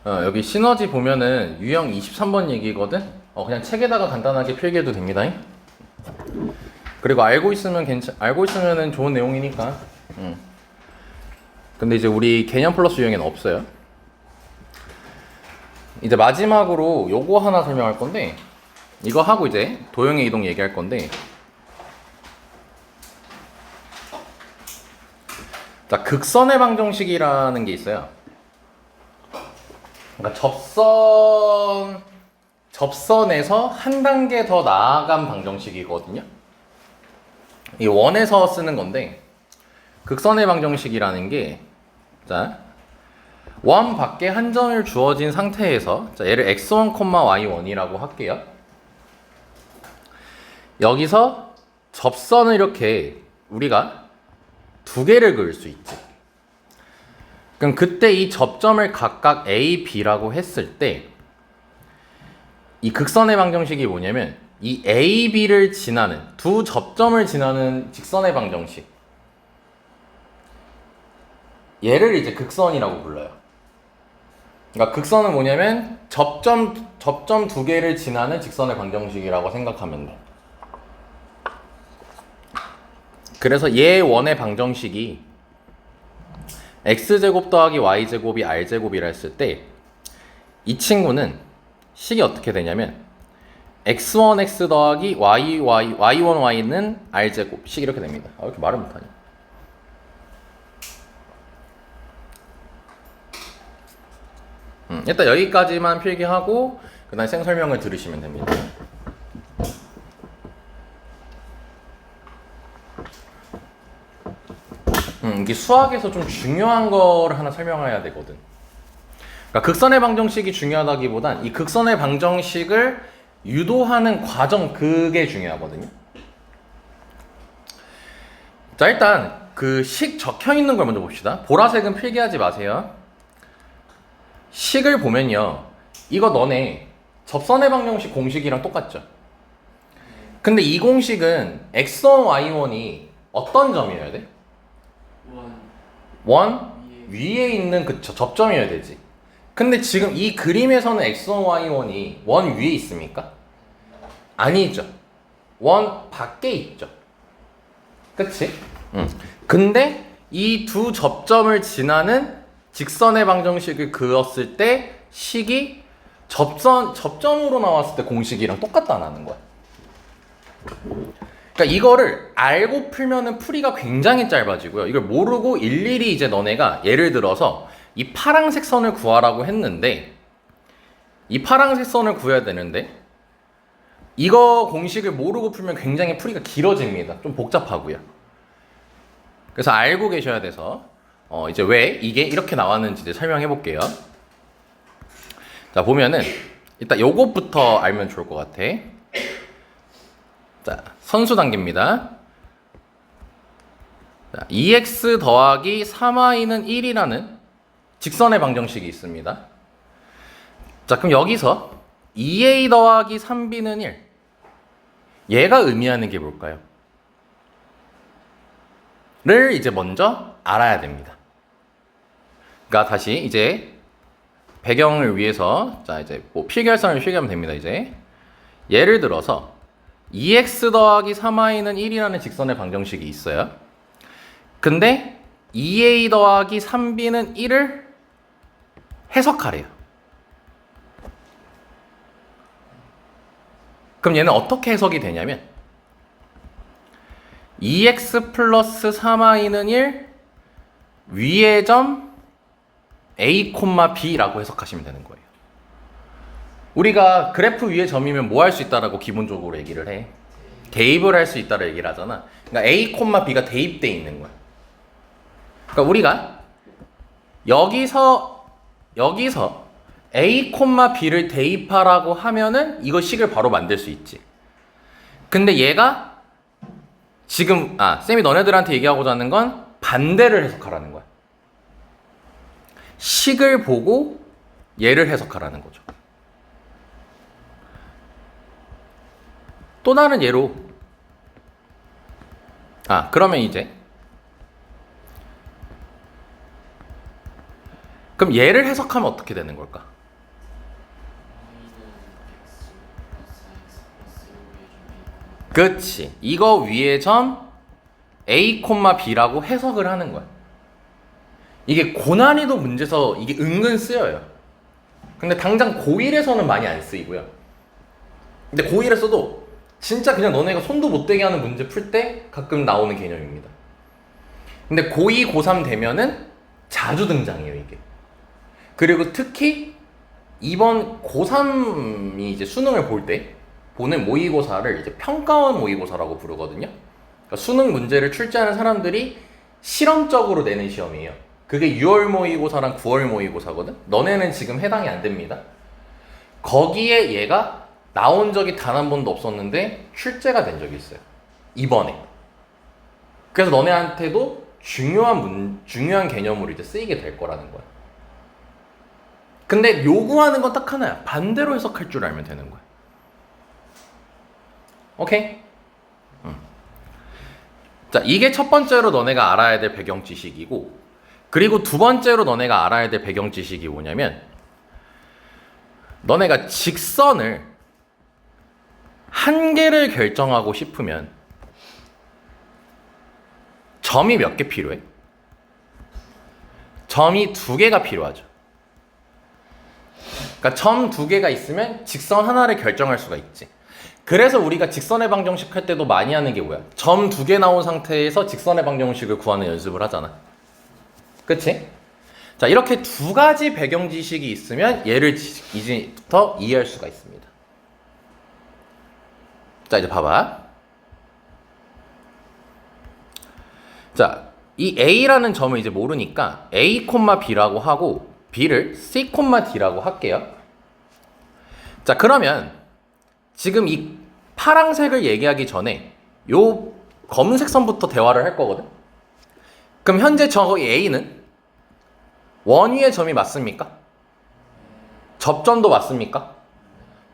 여기 시너지 보면은 유형 23번 얘기거든? 그냥 책에다가 간단하게 필기해도 됩니다. 그리고 알고 있으면은 좋은 내용이니까. 근데 이제 우리 개념 플러스 유형에는 없어요. 이제 마지막으로 요거 하나 설명할 건데, 이거 하고 이제 도형의 이동 얘기할 건데, 자, 극선의 방정식이라는 게 있어요. 그러니까 접선에서 한 단계 더 나아간 방정식이거든요. 이 원에서 쓰는 건데, 극선의 방정식이라는 게, 자, 원 밖에 한 점을 주어진 상태에서, 자, 얘를 x1, y1이라고 할게요. 여기서 접선을 이렇게 우리가 두 개를 그을 수 있지. 그럼 그때 이 접점을 각각 A, B라고 했을 때 이 극선의 방정식이 뭐냐면 이 A, B를 지나는 두 접점을 지나는 직선의 방정식, 얘를 이제 극선이라고 불러요. 그러니까 극선은 뭐냐면 접점 두 개를 지나는 직선의 방정식이라고 생각하면 돼. 그래서 얘 원의 방정식이 x제곱 더하기 y제곱이 r제곱이라 했을 때 이 친구는 식이 어떻게 되냐면 x1x 더하기 y1y는 r제곱 식 이렇게 됩니다. 왜 이렇게 말을 못하냐. 일단 여기까지만 필기하고 그 다음에 생설명을 들으시면 됩니다. 이게 수학에서 좀 중요한 거를 하나 설명해야 되거든. 그러니까 극선의 방정식이 중요하다기보단 이 극선의 방정식을 유도하는 과정, 그게 중요하거든요. 자, 일단 그 식 적혀 있는 걸 먼저 봅시다. 보라색은 필기하지 마세요. 식을 보면요, 이거 너네 접선의 방정식 공식이랑 똑같죠? 근데 이 공식은 x1, y1이 어떤 점이어야 돼? 원 위에 있는 그 접점이어야 되지. 근데 지금 이 그림에서는 x1, y1이 원 위에 있습니까? 아니죠. 원 밖에 있죠. 그치? 근데 이 두 접점을 지나는 직선의 방정식을 그었을 때 식이 접점으로 나왔을 때 공식이랑 똑같다는 거야. 그러니까 이거를 알고 풀면은 풀이가 굉장히 짧아지고요. 이걸 모르고 일일이 이제 너네가 예를 들어서 이 파란색 선을 구하라고 했는데, 이 파란색 선을 구해야 되는데 이거 공식을 모르고 풀면 굉장히 풀이가 길어집니다. 좀 복잡하고요. 그래서 알고 계셔야 돼서 이제 왜 이게 이렇게 나왔는지 이제 설명해 볼게요. 자, 보면은 일단 요것부터 알면 좋을 것 같아. 자, 선수 단계입니다. 자, 2x 더하기 3y는 1이라는 직선의 방정식이 있습니다. 자, 그럼 여기서 2a 더하기 3b는 1. 얘가 의미하는 게 뭘까요? 를 이제 먼저 알아야 됩니다. 그러니까 다시 이제 배경을 위해서, 자, 이제 뭐 필결선을 필기하면 됩니다. 이제 예를 들어서 2x 더하기 3y는 1이라는 직선의 방정식이 있어요. 근데 2a 더하기 3b는 1을 해석하래요. 그럼 얘는 어떻게 해석이 되냐면 2x 플러스 3y는 1 위의 점 a, b라고 해석하시면 되는 거예요. 우리가 그래프 위의 점이면 뭐 할 수 있다라고 기본적으로 얘기를 해? 대입을 할 수 있다라고 얘기를 하잖아. 그러니까 a, b가 대입돼 있는 거야. 그러니까 우리가 여기서 a, b를 대입하라고 하면은 이거 식을 바로 만들 수 있지. 근데 얘가 지금 쌤이 너네들한테 얘기하고자 하는 건 반대를 해석하라는 거야. 식을 보고 얘를 해석하라는 거죠. 또 다른 예로, 그러면 이제 그럼 얘를 해석하면 어떻게 되는 걸까? 그치. 이거 위에 점 A, B라고 해석을 하는 거야. 이게 고난이도 문제에서 이게 은근 쓰여요. 근데 당장 고1에서는 많이 안 쓰이고요. 근데 고1에서도 진짜 그냥 너네가 손도 못 대게 하는 문제 풀 때 가끔 나오는 개념입니다. 근데 고2, 고3 되면은 자주 등장해요, 이게. 그리고 특히 이번 고3이 이제 수능을 볼 때 보는 모의고사를 이제 평가원 모의고사라고 부르거든요. 그러니까 수능 문제를 출제하는 사람들이 실험적으로 내는 시험이에요. 그게 6월 모의고사랑 9월 모의고사거든. 너네는 지금 해당이 안 됩니다. 거기에 얘가 나온 적이 단 한 번도 없었는데 출제가 된 적이 있어요. 이번에. 그래서 너네한테도 중요한 개념으로 이제 쓰이게 될 거라는 거야. 근데 요구하는 건 딱 하나야. 반대로 해석할 줄 알면 되는 거야. 오케이? 자, 이게 첫 번째로 너네가 알아야 될 배경 지식이고, 그리고 두 번째로 너네가 알아야 될 배경 지식이 뭐냐면, 너네가 직선을 한 개를 결정하고 싶으면 점이 몇 개 필요해? 점이 두 개가 필요하죠. 그러니까 점 두 개가 있으면 직선 하나를 결정할 수가 있지. 그래서 우리가 직선의 방정식 할 때도 많이 하는 게 뭐야? 점 두 개 나온 상태에서 직선의 방정식을 구하는 연습을 하잖아. 그치? 자, 이렇게 두 가지 배경 지식이 있으면 얘를 이제부터 이해할 수가 있습니다. 자, 이제 봐봐. 자, 이 A라는 점을 이제 모르니까 A, B라고 하고 B를 C, D라고 할게요. 자, 그러면 지금 이 파란색을 얘기하기 전에 요 검은색 선부터 대화를 할 거거든. 그럼 현재 저 A는 원위의 점이 맞습니까? 접점도 맞습니까?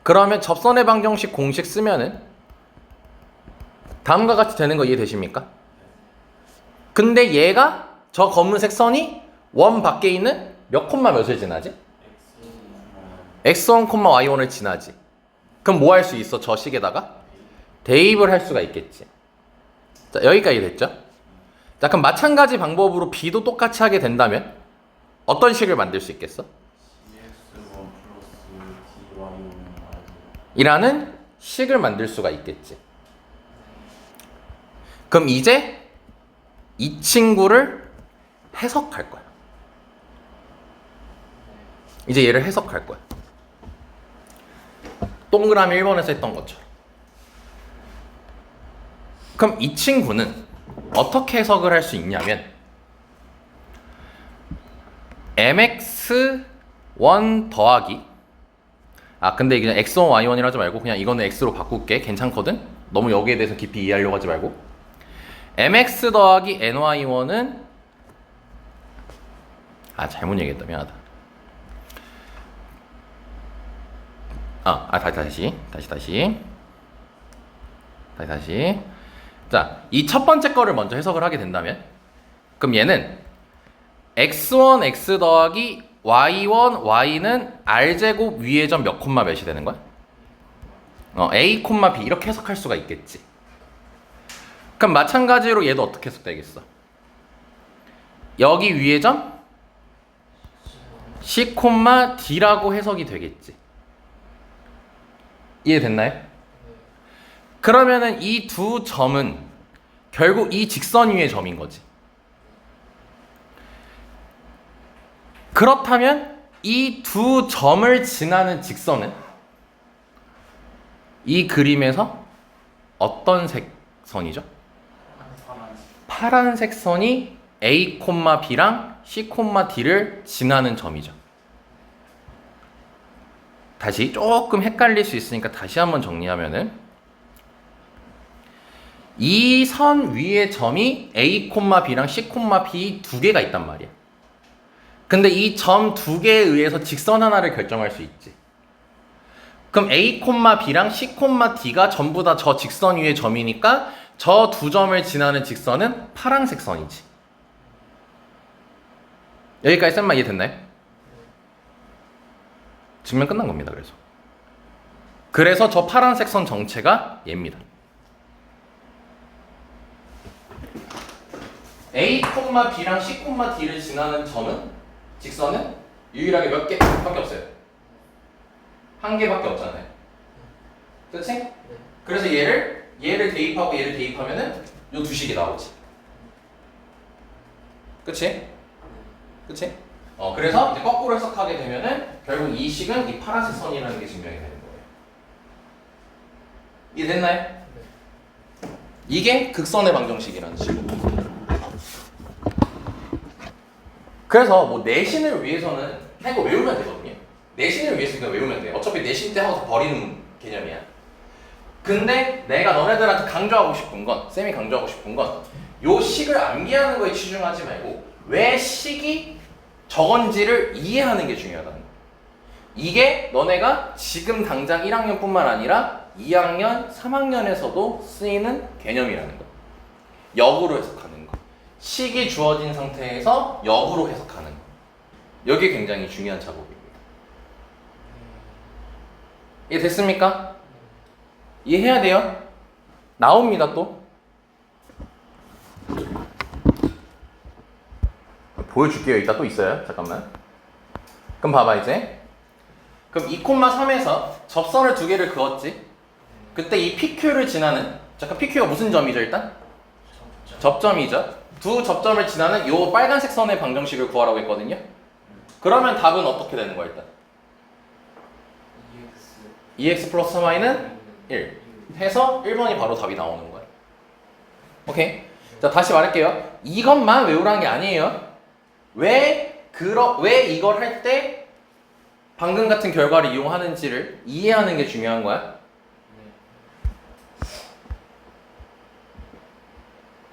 그러면 접선의 방정식 공식 쓰면은 다음과 같이 되는 거 이해되십니까? 근데 얘가 저 검은색 선이 원 밖에 있는 몇 콤마 몇을 지나지? x1, y1을 지나지. 그럼 뭐 할 수 있어? 저 식에다가 대입을 할 수가 있겠지. 자, 여기까지 됐죠? 자, 그럼 마찬가지 방법으로 b도 똑같이 하게 된다면 어떤 식을 만들 수 있겠어? 이라는 식을 만들 수가 있겠지. 그럼 이제 이 친구를 해석할 거야. 이제 얘를 해석할 거야. 동그라미 1번에서 했던 것처럼. 그럼 이 친구는 어떻게 해석을 할 수 있냐면 mx1 더하기 근데 그냥 x1, y1이라 하지 말고 그냥 이거는 x로 바꿀게. 괜찮거든? 너무 여기에 대해서 깊이 이해하려고 하지 말고 mx 더하기 ny1은 잘못 얘기했다. 미안하다. 다시. 자, 이 첫 번째 거를 먼저 해석을 하게 된다면 그럼 얘는 x1 x 더하기 y1 y는 r제곱 위의 점 몇 콤마 몇이 되는 거야? a, b 이렇게 해석할 수가 있겠지. 그럼 마찬가지로 얘도 어떻게 해석되겠어? 여기 위의 점 c, d라고 해석이 되겠지. 이해됐나요? 그러면은 이 두 점은 결국 이 직선 위의 점인 거지. 그렇다면 이 두 점을 지나는 직선은 이 그림에서 어떤 색선이죠? 파란색 선이 A, B랑 C, D를 지나는 점이죠. 다시 조금 헷갈릴 수 있으니까 다시 한번 정리하면은 이 선 위의 점이 A, B랑 C, B 두 개가 있단 말이야. 근데 이 점 두 개에 의해서 직선 하나를 결정할 수 있지. 그럼 A, B랑 C, D가 전부 다 저 직선 위의 점이니까 저 두 점을 지나는 직선은 파란색 선이지. 여기까지 쌤만 이해됐나요? 증명 끝난 겁니다. 그래서 저 파란색 선 정체가 얘입니다. A, B랑 C, D를 지나는 점은 직선은 유일하게 몇 개밖에 없어요. 한 개밖에 없잖아요. 그렇지? 그래서 얘를 대입하고 얘를 대입하면은 요 두 식이 나오지. 그치? 그래서 이제 거꾸로 해석하게 되면은 결국 이 식은 이 파란색 선이라는 게 증명이 되는 거예요. 이해됐나요? 이게 극선의 방정식이라는 식으로. 그래서 뭐 내신을 위해서는 이거 외우면 되거든요. 내신을 위해서 이거 외우면 돼요. 어차피 내신 때 하고 다 버리는 개념이야. 근데 내가 너네들한테 강조하고 싶은 건, 쌤이 강조하고 싶은 건 요 식을 암기하는 거에 치중하지 말고 왜 식이 저건지를 이해하는 게 중요하다는 거야. 이게 너네가 지금 당장 1학년뿐만 아니라 2학년, 3학년에서도 쓰이는 개념이라는 거야. 역으로 해석하는 거. 식이 주어진 상태에서 역으로 해석하는 거. 여기 굉장히 중요한 작업입니다. 이해 됐습니까? 이해해야 돼요. 나옵니다 또. 보여줄게요. 이따 또 있어요. 잠깐만. 그럼 봐봐 이제. 그럼 2,3에서 접선을 두 개를 그었지. 그때 이 PQ를 지나는, 잠깐 PQ가 무슨 점이죠 일단? 접점이죠. 두 접점을 지나는 요 빨간색 선의 방정식을 구하라고 했거든요. 그러면 답은 어떻게 되는 거야 일단? 2x 플러스 y는 1 해서 1번이 바로 답이 나오는 거야. 오케이? 자 다시 말할게요. 이것만 외우라는 게 아니에요. 왜 이걸 할 때 방금 같은 결과를 이용하는지를 이해하는 게 중요한 거야.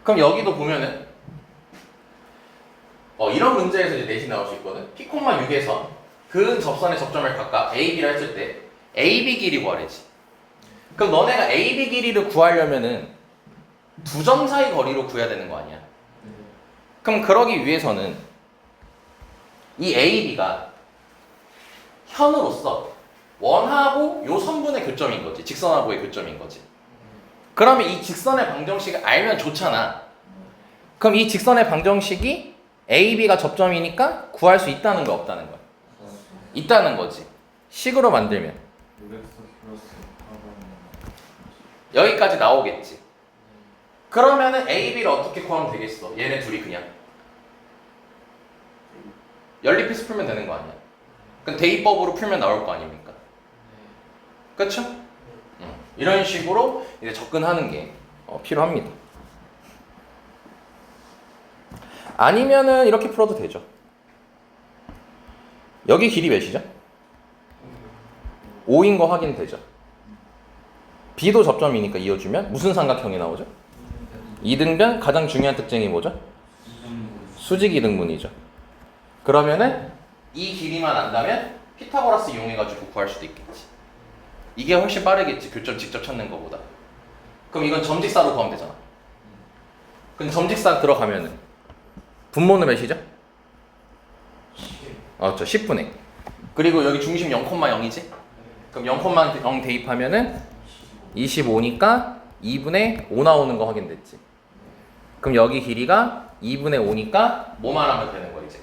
그럼 여기도 보면은 이런 문제에서 이제 내신 나올 수 있거든. P,6에서 그 접선의 접점을 각각 A, B를 했을 때 A, B 길이 구하래지. 그럼 너네가 A, B 길이를 구하려면은 두 점 사이 거리로 구해야 되는 거 아니야? 그럼 그러기 위해서는 이 A, B가 현으로서 원하고 요 선분의 교점인 거지. 직선하고의 교점인 거지. 그러면 이 직선의 방정식을 알면 좋잖아. 그럼 이 직선의 방정식이 A, B가 접점이니까 구할 수 있다는 거 없다는 거야? 있다는 거지. 식으로 만들면 여기까지 나오겠지. 그러면은 A, B를 어떻게 구하면 되겠어? 얘네 둘이 그냥 연립해서 풀면 되는 거 아니야? 그럼 대입법으로 풀면 나올 거 아닙니까? 그쵸? 이런 식으로 이제 접근하는 게 필요합니다. 아니면은 이렇게 풀어도 되죠. 여기 길이 몇이죠? 5인 거 확인되죠? B도 접점이니까 이어주면 무슨 삼각형이 나오죠? 이등변 가장 중요한 특징이 뭐죠? 수직 이등분이죠. 그러면은 이 길이만 안다면 피타고라스 이용해가지고 구할 수도 있겠지. 이게 훨씬 빠르겠지. 교점 직접 찾는 것보다. 그럼 이건 점직사로 구하면 되잖아. 그럼 점직사 들어가면은 분모는 몇이죠? 10분의. 그리고 여기 중심 0,0이지? 그럼 0,0 대입하면은 25니까 2분의 5 나오는 거 확인됐지. 그럼 여기 길이가 2분의 5니까 뭐만 하면 되는 거 이제?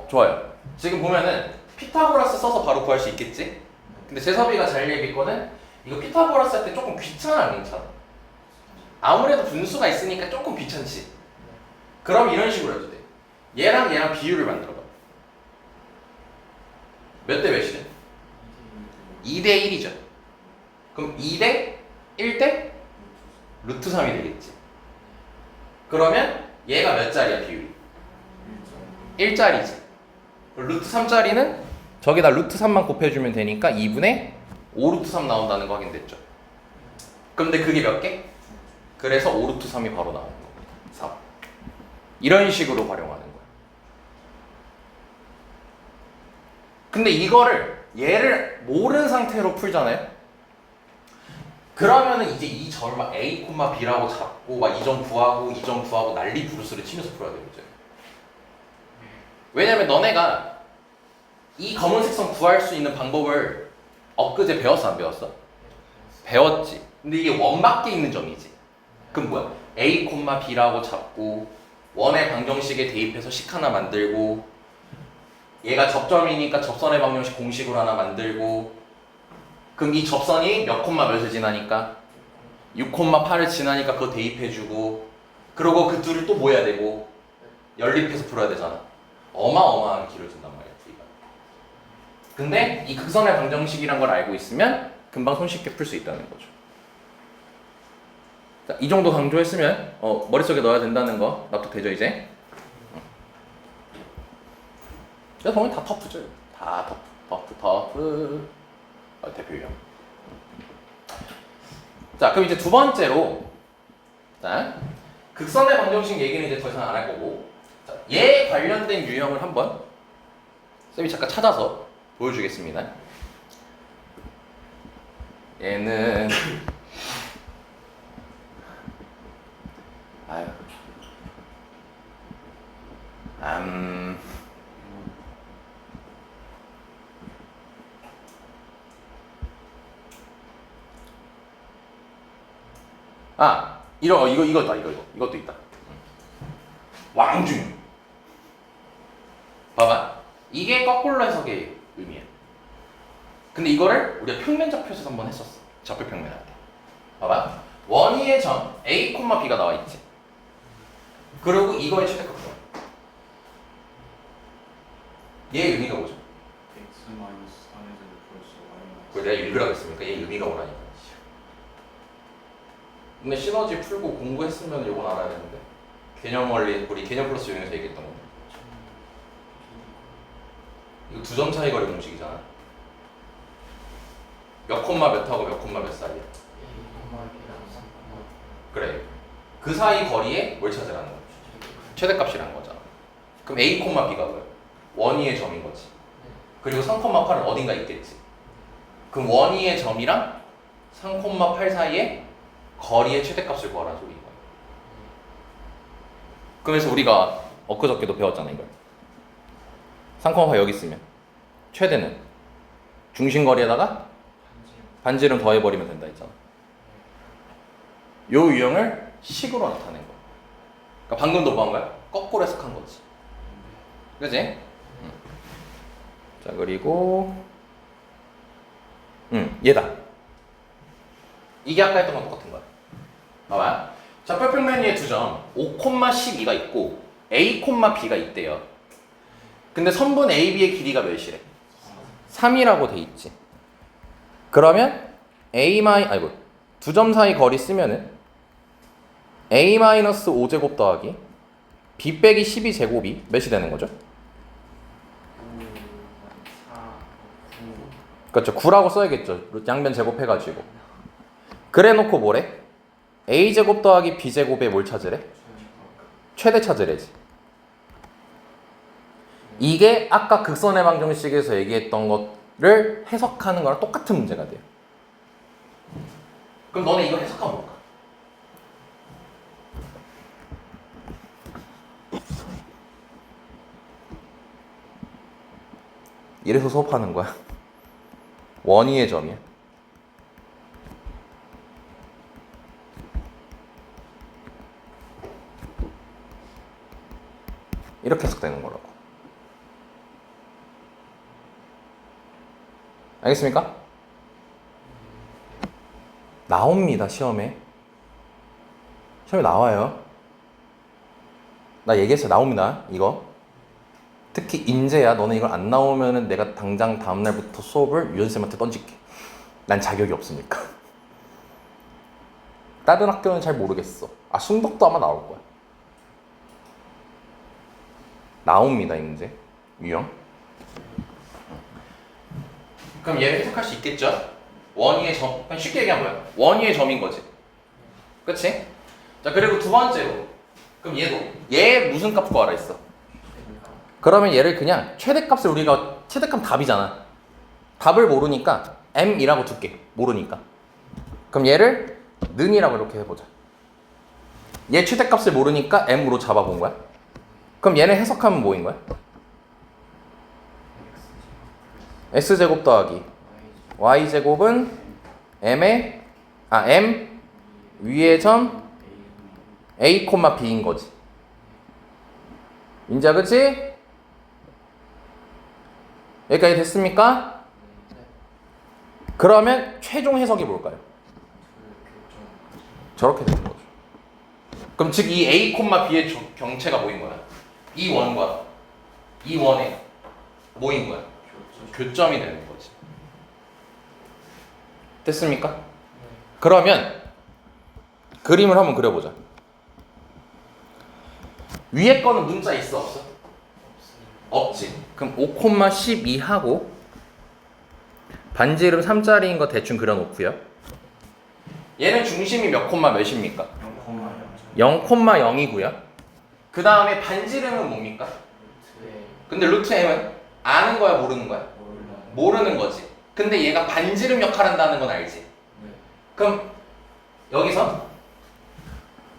좋아요. 지금 보면은 피타고라스 써서 바로 구할 수 있겠지? 근데 재섭이가 잘 얘기했거든? 이거 피타고라스 할 때 조금 귀찮아 안 괜찮아? 아무래도 분수가 있으니까 조금 귀찮지? 그럼 이런 식으로 해도 돼. 얘랑 얘랑 비율을 만들어봐. 몇 대 몇이죠? 2대 1이죠. 그럼 2대 1대 루트 3이 되겠지. 그러면 얘가 몇 짜리야 비율이? 1짜리지. 루트 3짜리는 저기다 루트 3만 곱해주면 되니까 2분의 5 루트 3 나온다는 거 확인됐죠. 근데 그게 몇 개? 그래서 5 루트 3이 바로 나오는 겁니다. 3. 이런 식으로 활용하는 거야. 근데 이거를 얘를 모르는 상태로 풀잖아요. 그러면은 이제 이 점을 막 A, B라고 잡고 막 이 점 구하고 이 점 구하고 난리 부르스를 치면서 풀어야 되죠. 왜냐면 너네가 이 검은색 선 구할 수 있는 방법을 엊그제 배웠어 안 배웠어? 배웠지. 근데 이게 원밖에 있는 점이지. 그럼 뭐야? A, B라고 잡고 원의 방정식에 대입해서 식 하나 만들고 얘가 접점이니까 접선의 방정식 공식으로 하나 만들고 그럼 이 접선이 몇 콤마 몇을 지나니까 6,8을 지나니까 그거 대입해주고 그러고 그 둘을 또 모여야 되고 연립해서 풀어야 되잖아. 어마어마하게 길어진단 말이야 V가. 근데 이 극선의 방정식이란 걸 알고 있으면 금방 손쉽게 풀 수 있다는 거죠. 자, 이 정도 강조했으면 머릿속에 넣어야 된다는 거 납득되죠 이제? 그래서 보면 다 터프죠. 다 터프. 대표 유형. 자, 그럼 이제 두 번째로 자, 극선의 방정식 얘기는 이제 더 이상 안 할 거고 자, 얘 관련된 유형을 한번 쌤이 잠깐 찾아서 보여주겠습니다. 얘는 아유 이것도 있다. 왕중. 봐봐. 이게 거꾸로 해석의 의미야. 근데 이거를 우리가 평면좌표에서 한번 했었어. 좌표 평면할 때. 봐봐. 원위의 점 A, B가 나와 있지. 그리고 이거의 최대값 구해. 얘의 의미가 뭐죠? x 마이너스 3의 제곱 플러스 y 마이너스 그걸 내가 읽으라고 했으니까 얘 의미가 뭐라니까. 근데 시너지 풀고 공부했으면 이건 알아야 되는데 개념 원리 우리 개념 플러스 유형에서 얘기했던 거 이거 두 점 차이 거리 공식이잖아. 몇 콤마 몇하고 몇 콤마 몇 사이야? 그래. 그 사이 거리에 뭘 찾으라는 거야? 최대값이라는 거잖아. 그럼 A, B가 뭐야? 원위의 점인 거지. 그리고 3,8은 어딘가 있겠지. 그럼 원위의 점이랑 3,8 사이에 거리의 최대값을 구하라는 소리인 거야. 그래서 우리가 엊그저께도 배웠잖아 이걸. 3,8 여기 있으면 최대는 중심거리에다가 반지름 더해버리면 된다 했잖아. 요 유형을 식으로 나타낸 거야. 그러니까 방금도 뭐 한 거야? 거꾸로 해석한 거지. 그지? 자 그리고 얘다. 이게 아까 했던 건 똑같은 거야. 봐봐. 좌표평면 위에 두 점 5,12가 있고 A, B가 있대요. 근데 선분 AB의 길이가 몇이래? 3이라고 돼 있지. 그러면 두 점 사이 거리 쓰면은 A-5제곱 더하기 B 빼기 12제곱이 몇이 되는 거죠? 4, 9 그렇죠. 9라고 써야겠죠. 양변 제곱해가지고. 그래 놓고 뭐래? A제곱 더하기 B제곱에 뭘 찾으래? 최대 찾으래지. 이게 아까 극선의 방정식에서 얘기했던 것을 해석하는 거랑 똑같은 문제가 돼요. 그럼 너네 이거 해석하면 볼까? 이래서 수업하는 거야. 원위의 점이야. 이렇게 해석되는 거라고. 알겠습니까? 나옵니다, 시험에. 시험에 나와요. 나 얘기했어요. 나옵니다, 이거. 특히 인재야. 너네 이걸 안 나오면은 내가 당장 다음날부터 수업을 유연쌤한테 던질게. 난 자격이 없으니까. 다른 학교는 잘 모르겠어. 숭덕도 아마 나올 거야. 나옵니다, 이 문제. 유형. 그럼 얘를 해석할 수 있겠죠? 원위의 점. 그냥 쉽게 얘기하면 뭐야? 원위의 점인 거지. 그치? 자, 그리고 두 번째로. 그럼 얘 무슨 값 구하라 했어? 그러면 얘를 그냥 최대값을 우리가 최대값 답이잖아. 답을 모르니까 m이라고 둘게. 모르니까. 그럼 얘를 는이라고 이렇게 해보자. 얘 최대값을 모르니까 m으로 잡아본 거야. 그럼 얘를 해석하면 뭐인 거야? S제곱 더하기 Y제곱은 M 위의 점 A, B인 거지. 민지야, 그치? 여기까지 됐습니까? 그러면 최종 해석이 뭘까요? 저렇게 되는 거죠. 그럼 즉 이 A, B의 경체가 뭐인 거야? 이 원과 이 원의 뭐인 거야? 교점이 되는 거지. 됐습니까? 그러면 그림을 한번 그려보자. 위에 거는 문자 있어 없어? 없지. 그럼 5,12하고 반지름 3짜리인 거 대충 그려놓고요. 얘는 중심이 몇 콤마 몇입니까? 0,0이고요. 그 다음에 반지름은 뭡니까? 근데 루트 m은 아는 거야 모르는 거야? 모르는 거지. 근데 얘가 반지름 역할 한다는 건 알지? 그럼 여기서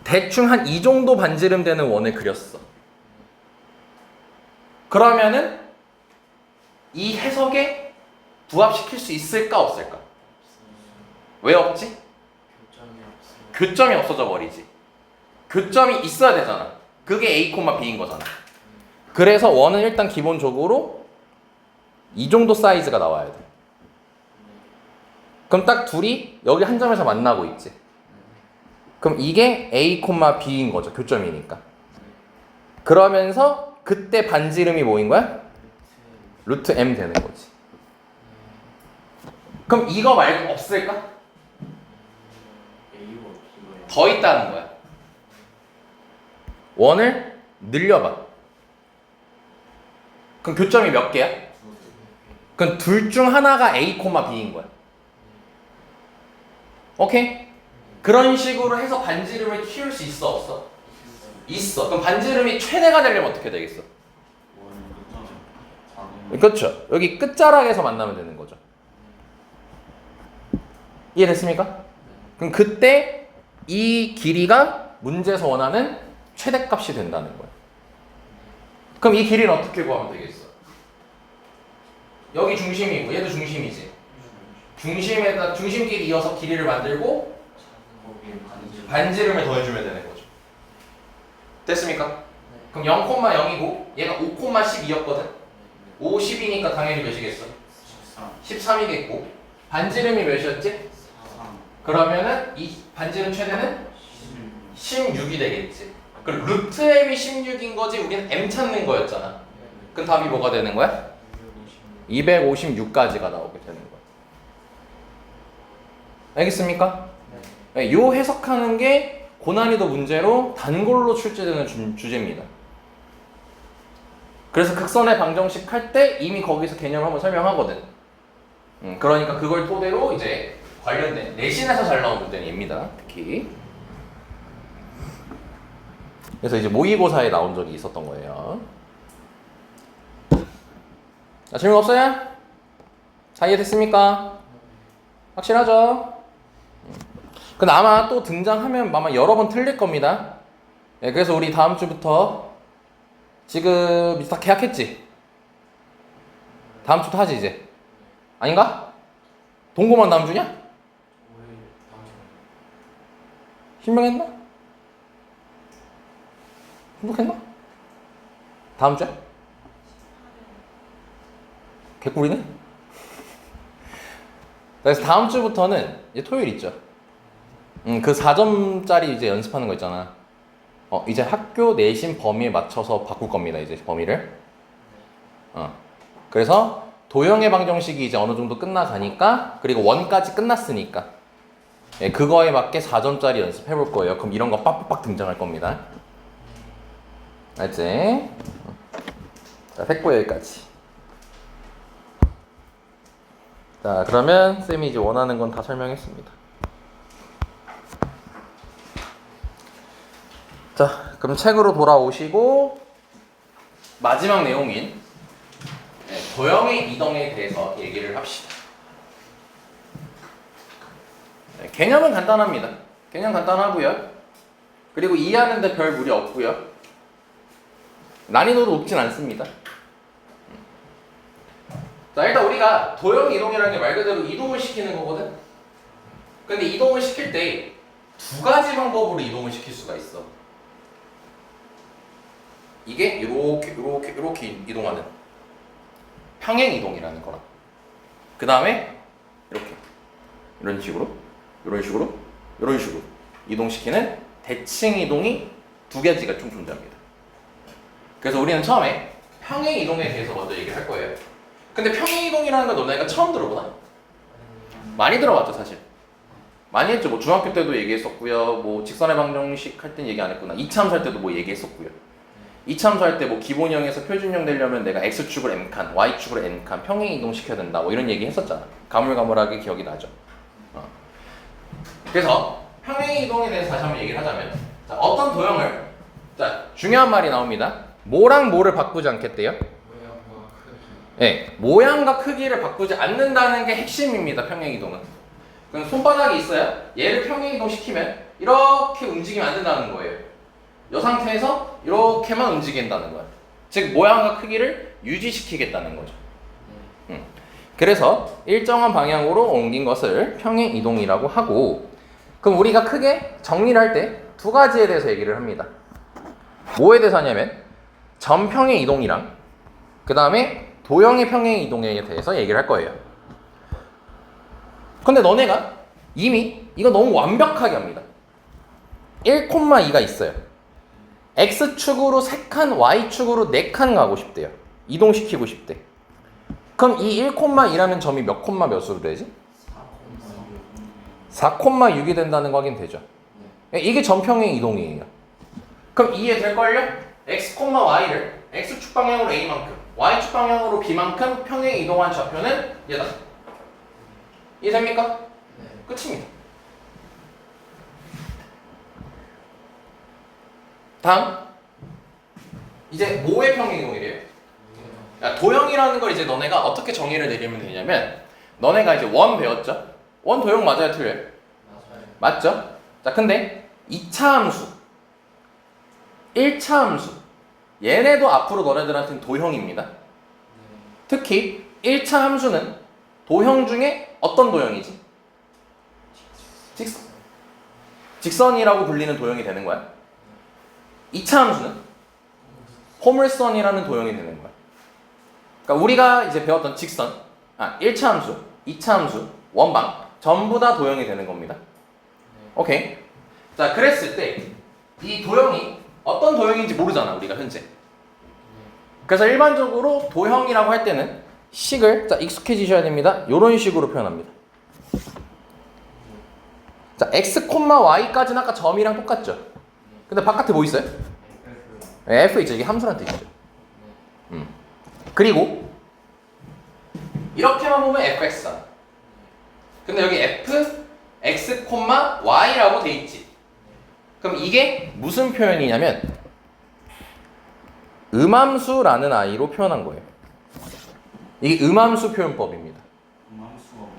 대충 한 이 정도 반지름 되는 원을 그렸어. 그러면은 이 해석에 부합시킬 수 있을까 없을까? 왜 없지? 교점이 없어져 버리지. 교점이 있어야 되잖아. 그게 A, B인 거잖아. 그래서 원은 일단 기본적으로 이 정도 사이즈가 나와야 돼. 그럼 딱 둘이 여기 한 점에서 만나고 있지. 그럼 이게 A, B인 거죠. 교점이니까. 그러면서 그때 반지름이 뭐인 거야? 루트 M 되는 거지. 그럼 이거 말고 없을까? 더 있다는 거야. 원을 늘려봐. 그럼 교점이 몇 개야? 그럼 둘 중 하나가 A, B인 거야. 오케이? 그런 식으로 해서 반지름을 키울 수 있어 없어? 있어. 그럼 반지름이 최대가 되려면 어떻게 되겠어? 그렇죠. 여기 끝자락에서 만나면 되는 거죠. 이해됐습니까? 그럼 그때 이 길이가 문제에서 원하는 최대값이 된다는 거예요. 그럼 이 길이는 어떻게 구하면 되겠어? 여기 중심이고 얘도 중심이지. 중심에다 중심끼리 이어서 길이를 만들고 반지름을 더해주면 되는 거죠. 됐습니까? 그럼 0,0이고 얘가 5,12였거든. 5, 10이니까 당연히 몇이겠어? 13이겠고 반지름이 몇이었지? 그러면은 이 반지름 최대는 16이 되겠지. 그럼 루트 m이 16인 거지 우리는 m 찾는 거였잖아. 그럼 답이 뭐가 되는 거야? 256까지가 나오게 되는 거야. 알겠습니까? 네. 요 해석하는 게 고난이도 문제로 단골로 출제되는 주제입니다. 그래서 극선의 방정식 할 때 이미 거기서 개념을 한번 설명하거든. 그러니까 그걸 토대로 이제 관련된 내신에서 잘 나온 문제는 얘입니다. 특히. 그래서 이제 모의고사에 나온 적이 있었던 거예요. 자, 질문 없어요? 다 이해됐습니까? 확실하죠? 근데 아마 또 등장하면 아마 여러 번 틀릴 겁니다. 네, 그래서 우리 다음 주부터 지금 다 계약했지? 다음 주부터 하지 이제? 아닌가? 동고만 다음 주냐? 신명했나? 행복했나? 다음 주야? 개꿀이네? 그래서 다음 주부터는 이제 토요일 있죠. 그 4점짜리 이제 연습하는 거 있잖아. 이제 학교 내신 범위에 맞춰서 바꿀 겁니다. 이제 범위를. 그래서 도형의 방정식이 이제 어느 정도 끝나가니까 그리고 원까지 끝났으니까 예, 그거에 맞게 4점짜리 연습해 볼 거예요. 그럼 이런 거 빡빡 등장할 겁니다. 알지? 자, 됐고 여기까지. 자, 그러면 쌤이 이제 원하는 건 다 설명했습니다. 자, 그럼 책으로 돌아오시고 마지막 내용인 도형의 이동에 대해서 얘기를 합시다. 개념은 간단합니다. 개념 간단하고요. 그리고 이해하는데 별 무리 없고요. 난이도도 높진 않습니다. 자, 일단 우리가 도형 이동이라는 게 말 그대로 이동을 시키는 거거든. 근데 이동을 시킬 때 두 가지 방법으로 이동을 시킬 수가 있어. 이게 이렇게 이동하는 평행 이동이라는 거라. 그 다음에 이렇게 이런 식으로 이동시키는 대칭 이동이 두 가지가 좀 존재합니다. 그래서 우리는 처음에 평행 이동에 대해서 먼저 얘기를 할 거예요. 근데 평행 이동이라는 거 너네가 처음 들어보나? 많이 들어봤죠, 사실. 많이 했죠. 뭐 중학교 때도 얘기했었고요. 뭐 직선의 방정식 할 땐 얘기 안 했구나. 이차함수 할 때도 뭐 얘기했었고요. 이차함수 할 때 뭐 기본형에서 표준형 되려면 내가 x축을 m칸, y축을 n칸 평행 이동시켜야 된다. 뭐 이런 얘기 했었잖아. 가물가물하게 기억이 나죠. 그래서 평행 이동에 대해서 다시 한번 얘기를 하자면, 자, 어떤 도형을, 자, 중요한 말이 나옵니다. 뭐랑 뭐를 바꾸지 않겠대요? 네, 모양과 크기를 바꾸지 않는다는 게 핵심입니다. 평행 이동은. 그럼 손바닥이 있어야 얘를 평행 이동시키면 이렇게 움직이면 안 된다는 거예요. 이 상태에서 이렇게만 움직인다는 거야. 즉 모양과 크기를 유지시키겠다는 거죠. 그래서 일정한 방향으로 옮긴 것을 평행 이동이라고 하고, 그럼 우리가 크게 정리를 할 때 두 가지에 대해서 얘기를 합니다. 뭐에 대해서 하냐면 점평행 이동이랑 그 다음에 도형의 평행 이동에 대해서 얘기를 할 거예요. 근데 너네가 이미 이거 너무 완벽하게 합니다. 1,2가 있어요. X축으로 3칸, Y축으로 4칸 가고 싶대요. 이동시키고 싶대. 그럼 이 1,2라는 점이 몇 콤마 몇으로 되지? 4,6이 된다는 거 확인되죠? 이게 점평행 이동이에요. 그럼 이해될걸요? X, Y를 X축 방향으로 A만큼, Y축 방향으로 B만큼 평행 이동한 좌표는 얘다. 이해됩니까? 네. 끝입니다. 다음, 이제 뭐의 평행 이동이래요? 도형이라는 걸 이제 너네가 어떻게 정의를 내리면 되냐면, 너네가 이제 원 배웠죠? 원 도형 맞아요, 틀려요? 맞아요. 맞죠? 자, 근데 2차 함수, 1차 함수, 얘네도 앞으로 너네들한테는 도형입니다. 특히 1차 함수는 도형 중에 어떤 도형이지? 직선이라고 불리는 도형이 되는 거야. 2차 함수는 포물선이라는 도형이 되는 거야. 그러니까 우리가 이제 배웠던 직선, 1차 함수, 2차 함수, 원방 전부 다 도형이 되는 겁니다. 오케이. 자, 그랬을 때 이 도형이 어떤 도형인지 모르잖아, 우리가 현재. 그래서 일반적으로 도형이라고 할 때는 식을, 자, 익숙해지셔야 됩니다. 이런 식으로 표현합니다. 자, x, y까지는 아까 점이랑 똑같죠? 근데 바깥에 뭐 있어요? f 있죠. 이게 함수란 뜻이죠. 그리고 이렇게만 보면 fx다. 근데 여기 f, x, y라고 돼 있지. 그럼 이게 무슨 표현이냐면 음함수라는 아이로 표현한 거예요. 이게 음함수 표현법입니다. 음함수가 뭐예요?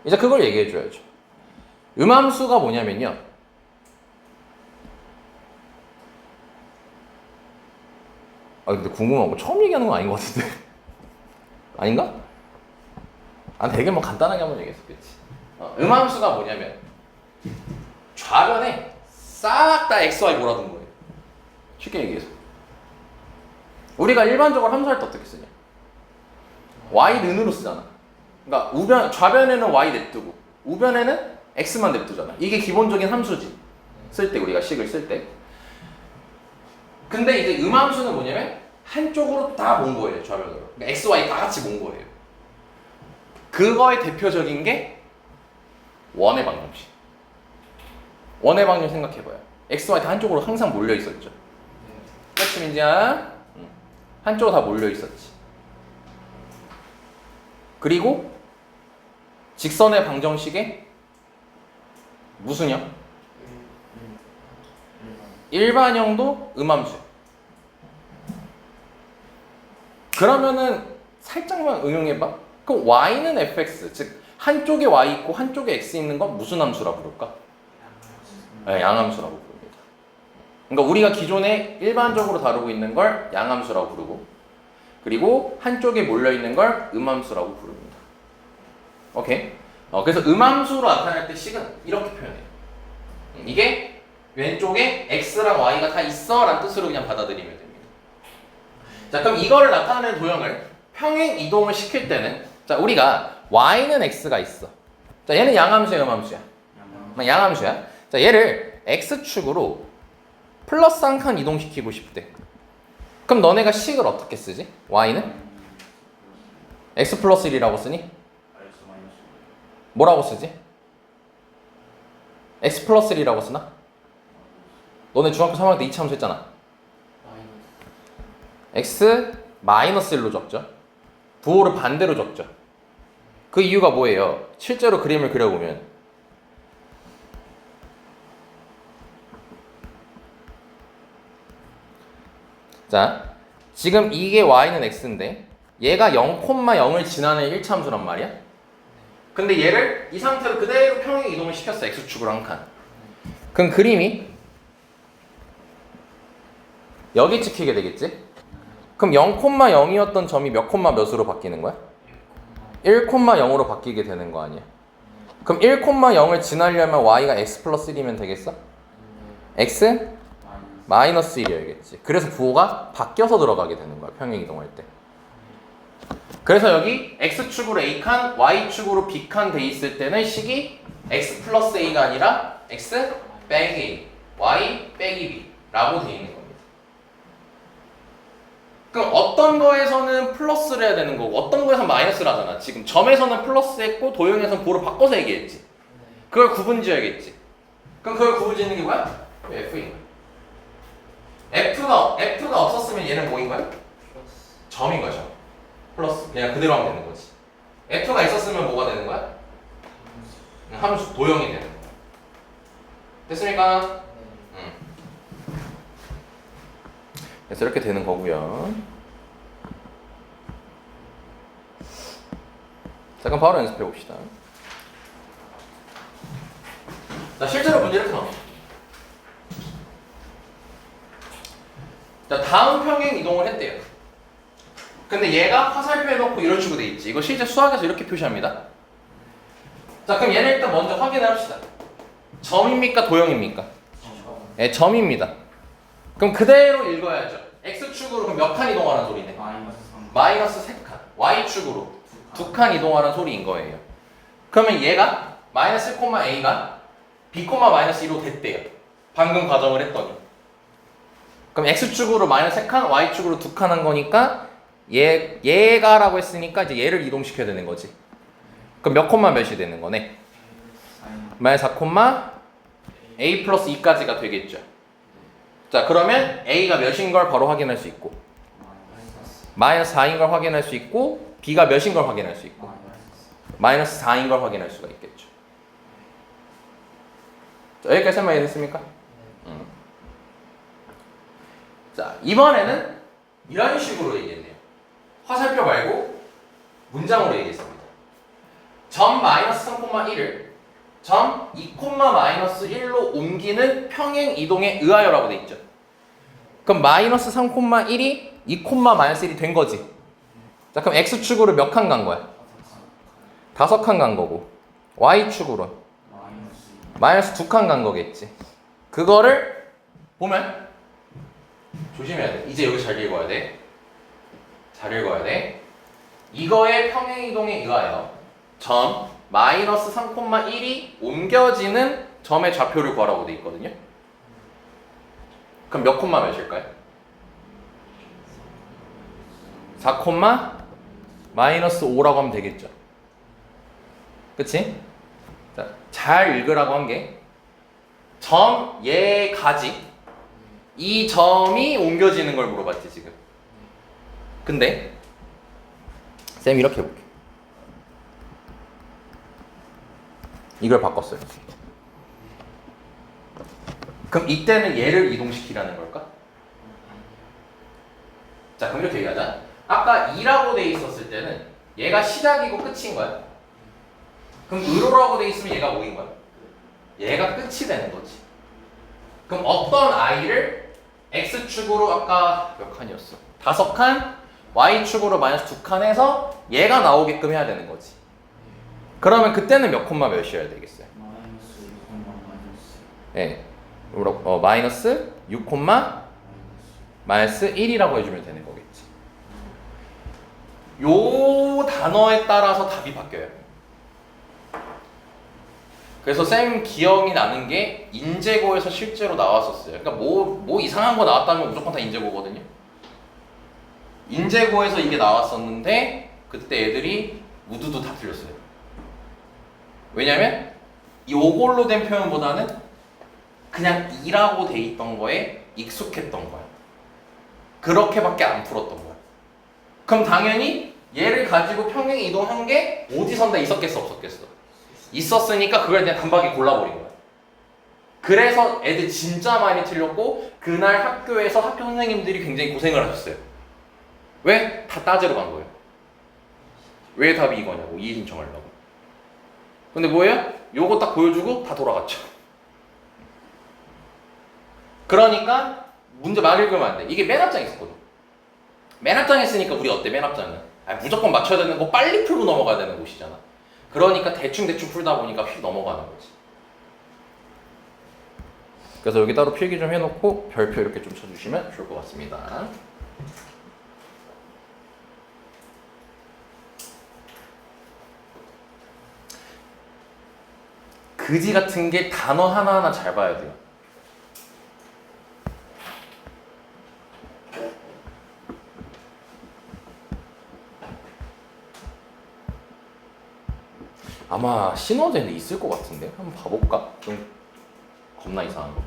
이제 그걸 얘기해 줘야죠. 음함수가 뭐냐면요. 근데 궁금한 거 처음 얘기하는 건 아닌 것 같은데. 아닌가? 되게 뭐 간단하게 한번 얘기했었겠지. 음함수가 뭐냐면 좌변에 싹 다 x, y 몰아둔 거예요. 쉽게 얘기해서. 우리가 일반적으로 함수할 때 어떻게 쓰냐? y는으로 쓰잖아. 그러니까 좌변에는 y 냅두고 우변에는 x만 냅두잖아. 이게 기본적인 함수지. 쓸 때 우리가 식을 쓸 때. 근데 이제 음함수는 뭐냐면 한쪽으로 다 몬 거예요. 좌변으로. 그러니까 x, y 다 같이 몬 거예요. 그거의 대표적인 게 원의 방정식. 원의 방정 생각해봐요. x, y 다 한쪽으로 항상 몰려 있었죠. 그렇지, 민지야? 한쪽으로 다 몰려 있었지. 그리고 직선의 방정식에 무슨 형? 일반형도 음함수. 그러면은 살짝만 응용해봐. 그럼 y는 fx, 즉 한쪽에 y 있고 한쪽에 x 있는 건 무슨 함수라 부를까? 네, 양함수라고 부릅니다. 그러니까 우리가 기존에 일반적으로 다루고 있는 걸 양함수라고 부르고, 그리고 한쪽에 몰려있는 걸 음함수라고 부릅니다. 오케이? 그래서 음함수로 나타낼 때 식은 이렇게 표현해요. 이게 왼쪽에 x랑 y가 다 있어 라는 뜻으로 그냥 받아들이면 됩니다. 자, 그럼 이거를 나타내는 도형을 평행 이동을 시킬 때는, 자, 우리가 y는 x가 있어. 자, 얘는 양함수야, 음함수야? 양함수야. 자, 얘를 x축으로 플러스 한 칸 이동시키고 싶대. 그럼 너네가 식을 어떻게 쓰지? y는? x 플러스 1이라고 쓰니? 마이너스 마이너스. 뭐라고 쓰지? x 플러스 1이라고 쓰나? 너네 중학교 3학년 때 이차함수 했잖아. x 마이너스 1로 적죠. 부호를 반대로 적죠. 그 이유가 뭐예요? 실제로 그림을 그려보면 자, 지금 이게 y는 x인데 얘가 0,0을 지나는 1차함수란 말이야. 근데 얘를 이 상태로 그대로 평행 이동을 시켰어. x축으로 한 칸. 그럼 그림이 여기 찍히게 되겠지? 그럼 0,0이었던 점이 몇 콤마 몇으로 바뀌는 거야? 1,0으로 바뀌게 되는 거 아니야? 그럼 1,0을 지나려면 y가 x 플러스 1이면 되겠어? x 마이너스 1이어야겠지. 그래서 부호가 바뀌어서 들어가게 되는 거야, 평행 이동할 때. 그래서 여기 x축으로 a칸, y축으로 b칸 돼 있을 때는 식이 x 플러스 a가 아니라 x 빼기 a, y 빼기 b 라고 돼 있는 겁니다. 그럼 어떤 거에서는 플러스를 해야 되는 거고 어떤 거에서는 마이너스를 하잖아. 지금 점에서는 플러스 했고 도형에서는 부호를 바꿔서 얘기했지. 그걸 구분 지어야겠지. 그럼 그걸 구분 짓는 게 뭐야? f인 거야. F가 없었으면 얘는 뭐인 거야? 점인 거죠. 플러스. 그냥 그대로 하면 되는 거지. F가 있었으면 뭐가 되는 거야? 함수 도형이 되는 거야. 됐습니까? 그래서 이렇게 되는 거고요. 자, 그럼 바로 연습해 봅시다. 자, 실제로 문제 이렇게 나옵니다. 자, 다음 평행 이동을 했대요. 근데 얘가 화살표 해놓고 이런 식으로 돼 있지. 이거 실제 수학에서 이렇게 표시합니다. 자, 그럼 얘는 일단 먼저 확인을 합시다. 점입니까? 도형입니까? 네, 점입니다. 그럼 그대로 읽어야죠. x축으로 그럼 몇 칸 이동하는 소리네? 마이너스 3칸. y축으로 2칸 이동하는 소리인 거예요. 그러면 얘가 마이너스 1,a가 b, 마이너스 2로 됐대요. 방금 과정을 했더니. 그럼 x축으로 마이너스 3칸, y축으로 2칸 한 거니까 얘가라고 했으니까 이제 얘를 이동시켜야 되는 거지. 그럼 몇 콤마 몇이 되는 거네? 마이너스 4콤마 a 플러스 2까지가 되겠죠. 자, 그러면 a가 몇인 걸 바로 확인할 수 있고 마이너스 4인 걸 확인할 수 있고 b가 몇인 걸 확인할 수 있고 마이너스 4인 걸 확인할 수가 있겠죠. 자, 여기까지 설명이 됐습니까? 자, 이번에는 이런 식으로 얘기했네요. 화살표 말고 문장으로 얘기했습니다. 점 마이너스 3,1을 점 2, 마이너스 1로 옮기는 평행 이동에 의하여라고 돼 있죠. 그럼 마이너스 3,1이 2, 마이너스 1이 된 거지. 자, 그럼 x축으로 몇 칸 간 거야? 5칸 간 거고 y축으로 마이너스 2칸 간 거겠지. 그거를 보면 조심해야 돼. 이제 여기 잘 읽어야 돼. 잘 읽어야 돼. 이거의 평행 이동에 의하여 점 마이너스 3,1이 옮겨지는 점의 좌표를 구하라고 돼 있거든요. 그럼 몇 콤마 몇일까요? 4, 마이너스 5라고 하면 되겠죠. 그치? 자, 잘 읽으라고 한 게 점 얘가지 이 점이 옮겨지는 걸 물어봤지 지금. 근데 쌤 이렇게 해볼게. 이걸 바꿨어요. 그럼 이때는 얘를 이동시키라는 걸까? 자, 그럼 이렇게 얘기하자. 아까 2라고 돼 있었을 때는 얘가 시작이고 끝인 거야. 그럼 으로라고 돼 있으면 얘가 뭐인 거야? 얘가 끝이 되는 거지. 그럼 어떤 i를 x축으로 아까 몇 칸이었어? 5칸, y축으로 마이너스 2칸 해서 얘가 나오게끔 해야 되는 거지. 그러면 그때는 몇 콤마 몇이어야 되겠어요? 마이너스 2콤마 마이너스 네. 마이너스 6 콤마 마이너스 1이라고 해주면 되는 거겠지. 요 단어에 따라서 답이 바뀌어요. 그래서 쌤 기억이 나는 게 인재고에서 실제로 나왔었어요. 그러니까 뭐 이상한 거 나왔다면 무조건 다 인재고거든요. 인재고에서 이게 나왔었는데 그때 애들이 모두도 다 틀렸어요. 왜냐면 요걸로 된 표현보다는 그냥 2라고 돼 있던 거에 익숙했던 거야. 그렇게밖에 안 풀었던 거야. 그럼 당연히 얘를 가지고 평행 이동한 게 어디선다 있었겠어 없었겠어? 있었으니까 그걸 그냥 단박에 골라버린 거야. 그래서 애들 진짜 많이 틀렸고 그날 학교에서 학교 선생님들이 굉장히 고생을 하셨어요. 왜? 다 따지러 간 거예요. 왜 답이 이거냐고 이의 신청하려고. 근데 뭐예요? 요거 딱 보여주고 다 돌아갔죠. 그러니까 문제 막 읽으면 안 돼. 이게 맨 앞장에 있었거든. 맨 앞장에 있으니까 우리 어때? 맨 앞장은 무조건 맞춰야 되는 거 빨리 풀고 넘어가야 되는 곳이잖아. 그러니까 대충 풀다 보니까 휙 넘어가는 거지. 그래서 여기 따로 필기 좀 해놓고 별표 이렇게 좀 쳐주시면 좋을 것 같습니다. 그지 같은 게 단어 하나하나 잘 봐야 돼요. 아마 신호대는 있을 것 같은데 한번 봐볼까? 좀 겁나 이상한 거.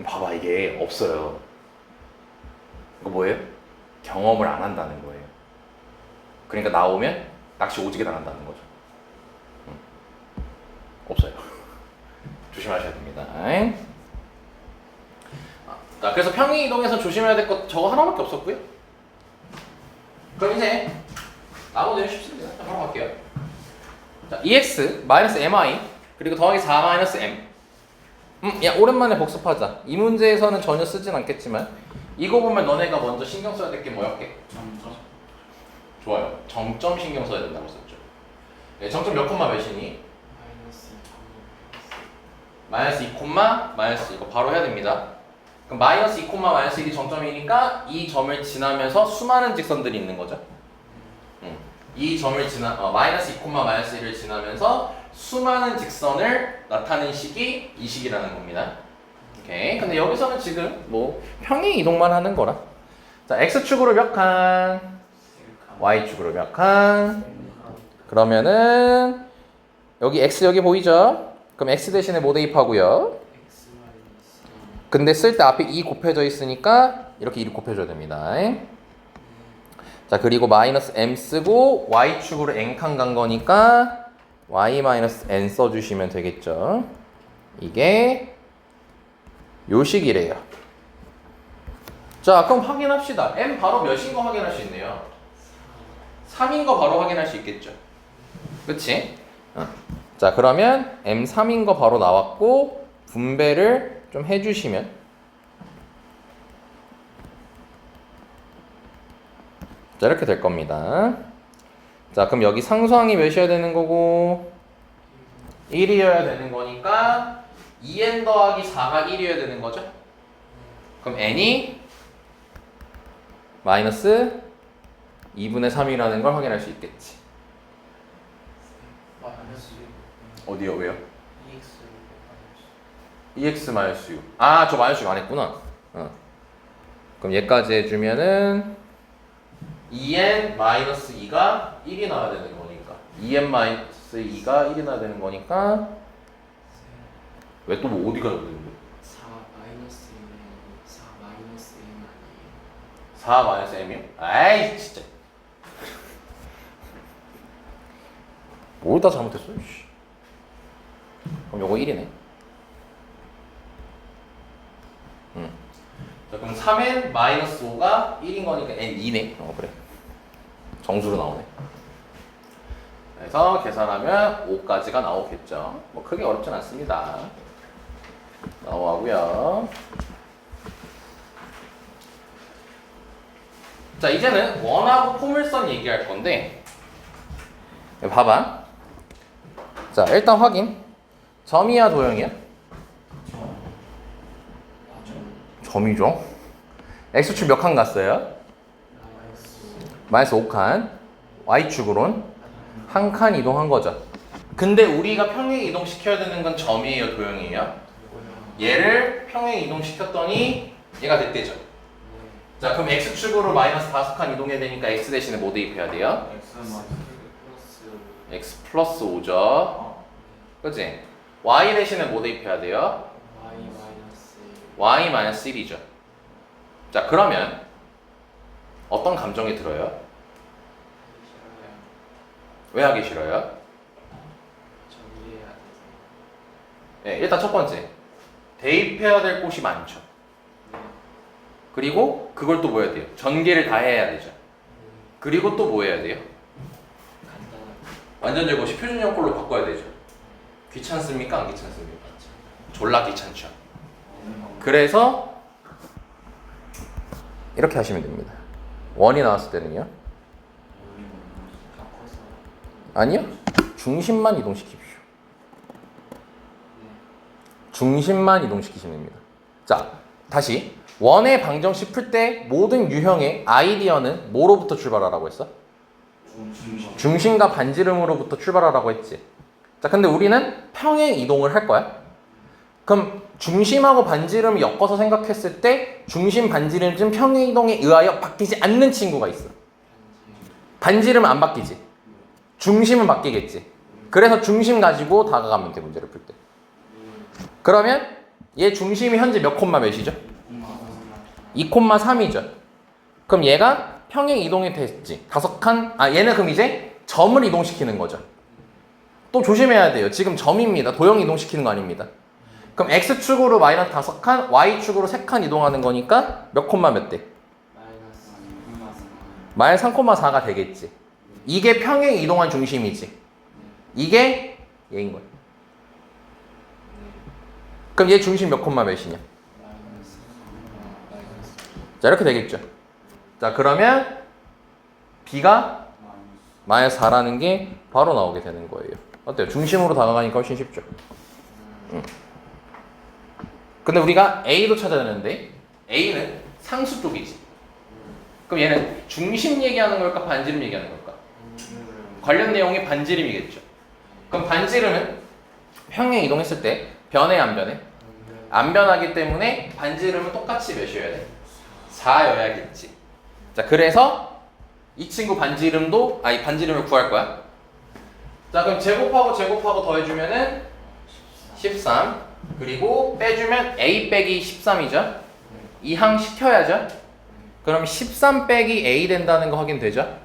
봐봐 이게 없어요. 이거 뭐예요? 경험을 안 한다는 거예요. 그러니까 나오면 낚시 오지게 당한다는 거죠. 없어요. 조심하셔야 됩니다. 자, 그래서 평행 이동에서 조심해야 될 것 저거 하나밖에 없었고요. 그럼 이제 나머지는 쉽습니다. 자, 바로 갈게요. 자, EX 마이너스 MI 그리고 더하기 4 마이너스 M. 야 오랜만에 복습하자. 이 문제에서는 전혀 쓰진 않겠지만 이거 보면 너네가 먼저 신경 써야 될 게 뭐였게? 점점 좋아요. 정점 신경 써야 된다고 썼죠. 네, 정점 몇 콤마 몇이니? 마이너스 2 콤마 마이너스 이거 바로 해야 됩니다. 그럼 마이너스 2 콤마 마이너스 1이 정점이니까 이 점을 지나면서 수많은 직선들이 있는 거죠. 이 점을 마이너스 2 콤마 마이너스 1을 지나면서 수많은 직선을 나타낸 식이 이 식이라는 겁니다. 오케이. 근데 여기서는 지금 뭐 평행 이동만 하는 거라. 자, x축으로 몇 칸? y축으로 몇 칸? 그러면은 여기 x 여기 보이죠? 그럼 x 대신에 뭐 대입하고요? 근데 쓸 때 앞에 2 곱해져 있으니까 이렇게 2를 곱해줘야 됩니다. 자, 그리고 마이너스 m 쓰고 y축으로 n칸 간 거니까 y-n 써주시면 되겠죠. 이게 요식이래요. 자, 그럼 확인합시다. m 바로 몇인 거 확인할 수 있네요. 3인 거 바로 확인할 수 있겠죠. 그치? 자, 그러면 m 3인 거 바로 나왔고 분배를 좀 해주시면 자, 이렇게 될 겁니다. 자, 그럼 여기 상수항이 몇이어야 되는 거고 1이어야 되는 거니까 2n 더하기 4가 1이어야 되는 거죠. 그럼 n이 마이너스 2분의 3이라는 걸 확인할 수 있겠지. 마이너스 어디요? 왜요? 2x 2x 마이너스 6. 아, 저 마이너스 6 안 했구나. 그럼 얘까지 해주면은 2n 마이너스 2가 1이 나와야 되는 거니까 2n 마이너스 2가 1이 나와야 되는 거니까 왜 또 뭐 어디가 되는데? 4 마이너스 1이 4 마이너스 1 아니에요? 4 마이너스 m이요? 아이 진짜 뭘 다 잘못했어? 씨. 그럼 요거 1이네. 자, 그럼 3n 마이너스 5가 1인 거니까 n 2네. 그래. 정수로 나오네. 그래서 계산하면 5까지가 나오겠죠. 뭐 크게 어렵진 않습니다. 나오고요. 자, 이제는 원하고 포물선 얘기할 건데 봐봐. 자, 일단 확인. 점이야 도형이야? 점이죠. X축 몇 칸 갔어요? 마이너스 5칸. Y축으론 한 칸 이동한 거죠. 근데 우리가 평행 이동시켜야 되는 건 점이에요, 도형이에요? 얘를 평행 이동시켰더니 얘가 됐대죠. 자, 그럼 X축으로 마이너스 5칸 이동해야 되니까 X 대신에 뭐 대입해야 돼요? X 마이너스 X 플러스 5죠. 그치? Y 대신에 뭐 대입해야 돼요? y 마이너스 1 Y 마이너스 1이죠. 자, 그러면 어떤 감정이 들어요? 싫어요. 왜 하기 싫어요? 정리해야 돼서. 네, 일단 첫 번째. 대입해야 될 곳이 많죠. 네. 그리고 그걸 또 뭐 해야 돼요? 전개를 다 해야 되죠. 그리고 또 뭐 해야 돼요? 간단하게. 완전 제곱이 표준형꼴로 바꿔야 되죠. 귀찮습니까? 안 귀찮습니까? 졸라 귀찮죠. 그래서 이렇게 하시면 됩니다. 원이 나왔을 때는요. 바꿔서. 아니요. 중심만 이동시키십시오. 네. 중심만 이동시키시면 됩니다. 자, 다시 원의 방정식 풀 때 모든 유형의 아이디어는 뭐로부터 출발하라고 했어? 중심과 반지름으로부터 출발하라고 했지. 자, 근데 우리는 평행 이동을 할 거야. 그럼 중심하고 반지름을 엮어서 생각했을 때 중심 반지름은 평행 이동에 의하여 바뀌지 않는 친구가 있어. 반지름은 안 바뀌지. 중심은 바뀌겠지. 그래서 중심 가지고 다가가면 돼, 문제를 풀 때. 그러면 얘 중심이 현재 몇 콤마 몇이죠? 2,3이죠. 그럼 얘가 평행 이동이 됐지. 5칸. 아, 얘는 그럼 이제 점을 이동시키는 거죠. 또 조심해야 돼요. 지금 점입니다. 도형 이동시키는 거 아닙니다. 그럼 X축으로 마이너스 5칸, Y축으로 3칸 이동하는 거니까 몇 콤마 몇 대? 마이너스 3,4가 되겠지. 이게 평행 이동한 중심이지. 이게 얘인 거야. 그럼 얘 중심 몇 콤마 몇이냐? 자, 이렇게 되겠죠. 자, 그러면 B가 마이너스 4라는 게 바로 나오게 되는 거예요. 어때요? 중심으로 다가가니까 훨씬 쉽죠. 근데 우리가 A도 찾아야 되는데 A는 상수 쪽이지. 그럼 얘는 중심 얘기하는 걸까? 반지름 얘기하는 걸까? 관련 내용이 반지름이겠죠. 그럼 반지름은 평행 이동했을 때 변해 안 변해? 안 변하기 때문에 반지름은 똑같이 몇이어야 돼? 4여야겠지. 자, 그래서 이 친구 반지름도 이 반지름을 구할 거야. 자, 그럼 제곱하고 더해주면은 13. 그리고 빼주면 A 빼기 13이죠. 이항 시켜야죠. 그럼 13 빼기 A 된다는 거 확인되죠?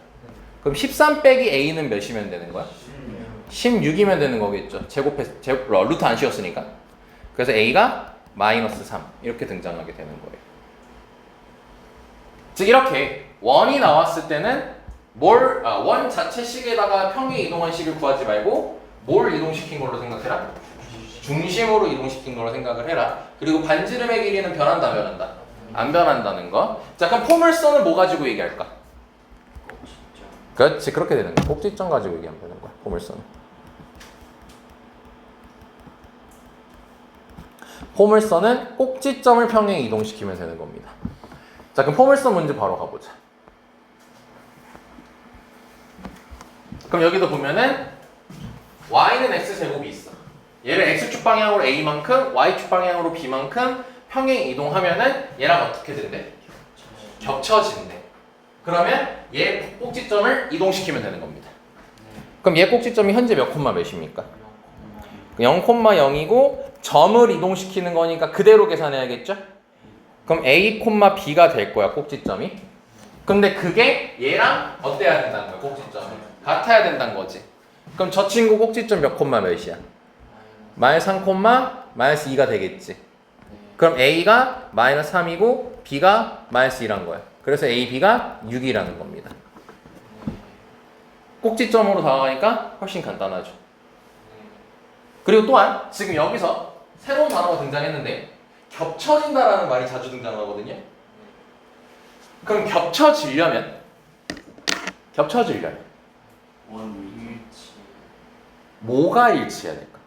그럼 13 빼기 A는 몇이면 되는 거야? 16이면 되는 거겠죠. 루트 안 씌웠으니까. 그래서 A가 마이너스 3 이렇게 등장하게 되는 거예요. 즉 이렇게 원이 나왔을 때는 원 자체 식에다가 평행 이동한 식을 구하지 말고 뭘 이동시킨 걸로 생각해라? 중심으로 이동시킨 걸로 생각을 해라. 그리고 반지름의 길이는 변한다, 변한다? 안 변한다는 거. 자, 그럼 포물선은 뭐 가지고 얘기할까? 그렇지, 그렇게 되는 거야. 꼭지점 가지고 얘기하면 되는 거야, 포물선은. 포물선은 꼭지점을 평행 이동시키면 되는 겁니다. 자, 그럼 포물선 문제 바로 가보자. 그럼 여기도 보면은 y는 x제곱이 있어. 얘를 x축 방향으로 a만큼 y축 방향으로 b만큼 평행 이동하면은 얘랑 어떻게 된대? 겹쳐진대. 그러면 얘 꼭지점을 이동시키면 되는 겁니다. 그럼 얘 꼭지점이 현재 몇 콤마 몇입니까? 0,0이고 점을 이동시키는 거니까 그대로 계산해야겠죠? 그럼 a, b가 될 거야 꼭지점이. 근데 그게 얘랑 어때야 된다는 거야 꼭지점이? 같아야 된다는 거지. 그럼 저 친구 꼭지점 몇 콤마 몇이야? 마이너스 3 마이너스 2가 되겠지. 그럼 a가 마이너스 3이고 b가 마이너스 2란 거야. 그래서 a, b가 6이라는 겁니다. 꼭지점으로 다가가니까 훨씬 간단하죠. 그리고 또한 지금 여기서 새로운 단어가 등장했는데 겹쳐진다라는 말이 자주 등장하거든요. 그럼 겹쳐지려면 일치. 뭐가 일치해야 될까?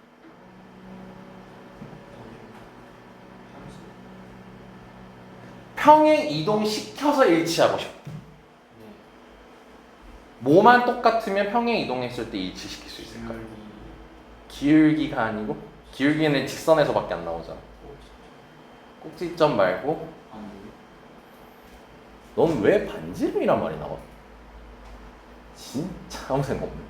평행 이동시켜서 일치하고 싶어. 뭐만 똑같으면 평행 이동했을 때 일치시킬 수 있을까? 기울기가 아니고 기울기는 직선에서밖에 안 나오잖아. 꼭지점 말고 넌 왜 반지름이란 말이 나와? 진짜 아무 생각 없네.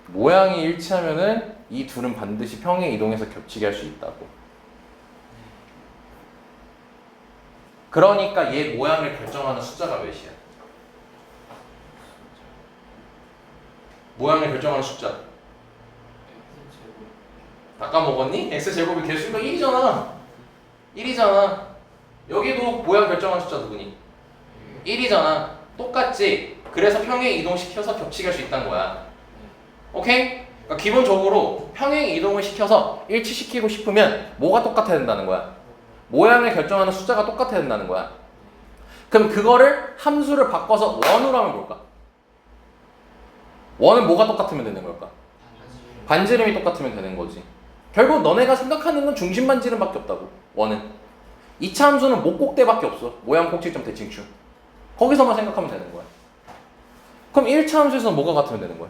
모양이 일치하면은 이 둘은 반드시 평행 이동해서 겹치게 할 수 있다고. 그러니까 얘 모양을 결정하는 숫자가 몇이야? 모양을 결정하는 숫자. 다 까먹었니? x제곱이 개수가 1이잖아. 1이잖아. 여기도 모양 결정하는 숫자 누구니? 1이잖아. 똑같지? 그래서 평행 이동시켜서 겹치게 할 수 있다는 거야. 오케이? 그러니까 기본적으로 평행 이동을 시켜서 일치시키고 싶으면 뭐가 똑같아야 된다는 거야? 모양을 결정하는 숫자가 똑같아야 된다는 거야. 그럼 그거를 함수를 바꿔서 원으로 하면 뭘까? 원은 뭐가 똑같으면 되는 걸까? 반지름이 똑같으면 되는 거지. 결국 너네가 생각하는 건 중심 반지름밖에 없다고. 원은 2차 함수는 목꼭대밖에 없어. 모양 꼭지점 대칭축. 거기서만 생각하면 되는 거야. 그럼 1차 함수에서는 뭐가 같으면 되는 거야?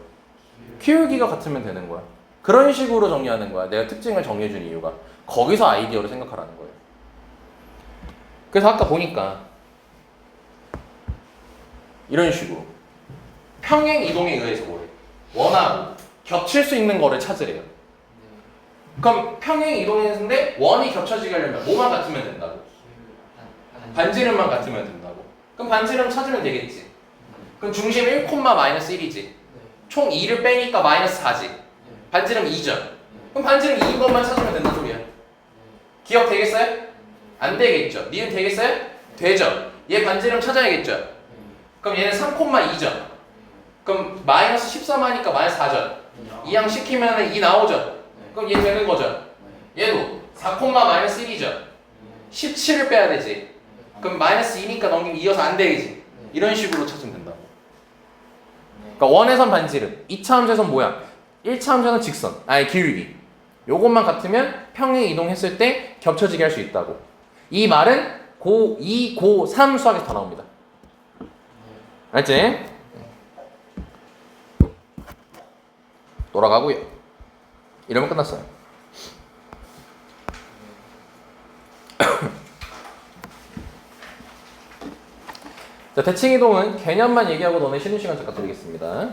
기울기가 같으면 되는 거야. 그런 식으로 정리하는 거야. 내가 특징을 정리해준 이유가 거기서 아이디어를 생각하라는 거예요. 그래서 아까 보니까 이런 식으로 평행 이동에 의해서 뭐래? 원하고 겹칠 수 있는 거를 찾으래요. 그럼 평행 이동했는데 원이 겹쳐지게 하려면 뭐만 같으면 된다고? 반지름만 같으면 된다고. 그럼 반지름 찾으면 되겠지. 그럼 중심 1,-1이지. 총 2를 빼니까 마이너스 4지. 반지름 2죠. 그럼 반지름 2인 것만 찾으면 된다는 소리야. 기억 되겠어요? 안 되겠죠. 니은 되겠어요? 되죠. 얘 반지름 찾아야겠죠. 그럼 얘는 3,2죠. 그럼 마이너스 13하니까 마이너스 4죠. 2항 시키면 2 나오죠. 그럼 얘 되는 거죠. 얘도 4,-1이죠. 17을 빼야 되지. 그럼 마이너스 2니까 넘기면 2여서 안 되겠지. 이런 식으로 찾으면 된다고. 그러니까 원에선 반지름, 2차 함수에선 모양, 1차 함수에선 직선, 아니 기울기. 요것만 같으면 평행 이동했을 때 겹쳐지게 할 수 있다고. 이 말은 고2, 고3 수학에서 다 나옵니다. 알지? 돌아가고요. 이러면 끝났어요. 자, 대칭 이동은 개념만 얘기하고 너네 쉬는 시간 잠깐 드리겠습니다.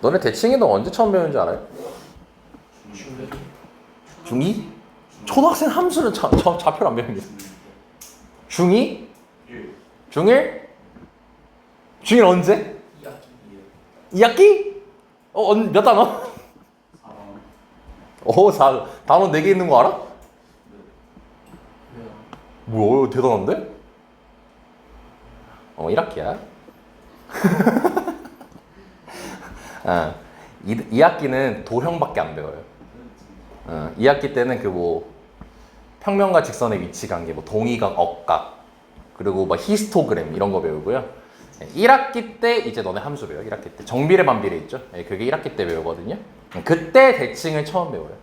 너네 대칭 이동 언제 처음 배우는지 알아요? 중2? 초등학생 함수는 좌표를 안 배웁니다. 중2? 중1? 중1 언제? 2학기? 몇 단어? 단어 4개 있는 거 알아? 뭐야, 대단한데? 1학기야. 2학기는 도형밖에 안 배워요. 2학기 때는 평면과 직선의 위치 관계, 동의각, 억각, 그리고 히스토그램 이런 거 배우고요. 1학기 때 이제 너네 함수 배워요. 1학기 때 정비례 반비례 있죠. 그게 1학기 때 배우거든요. 그때 대칭을 처음 배워요.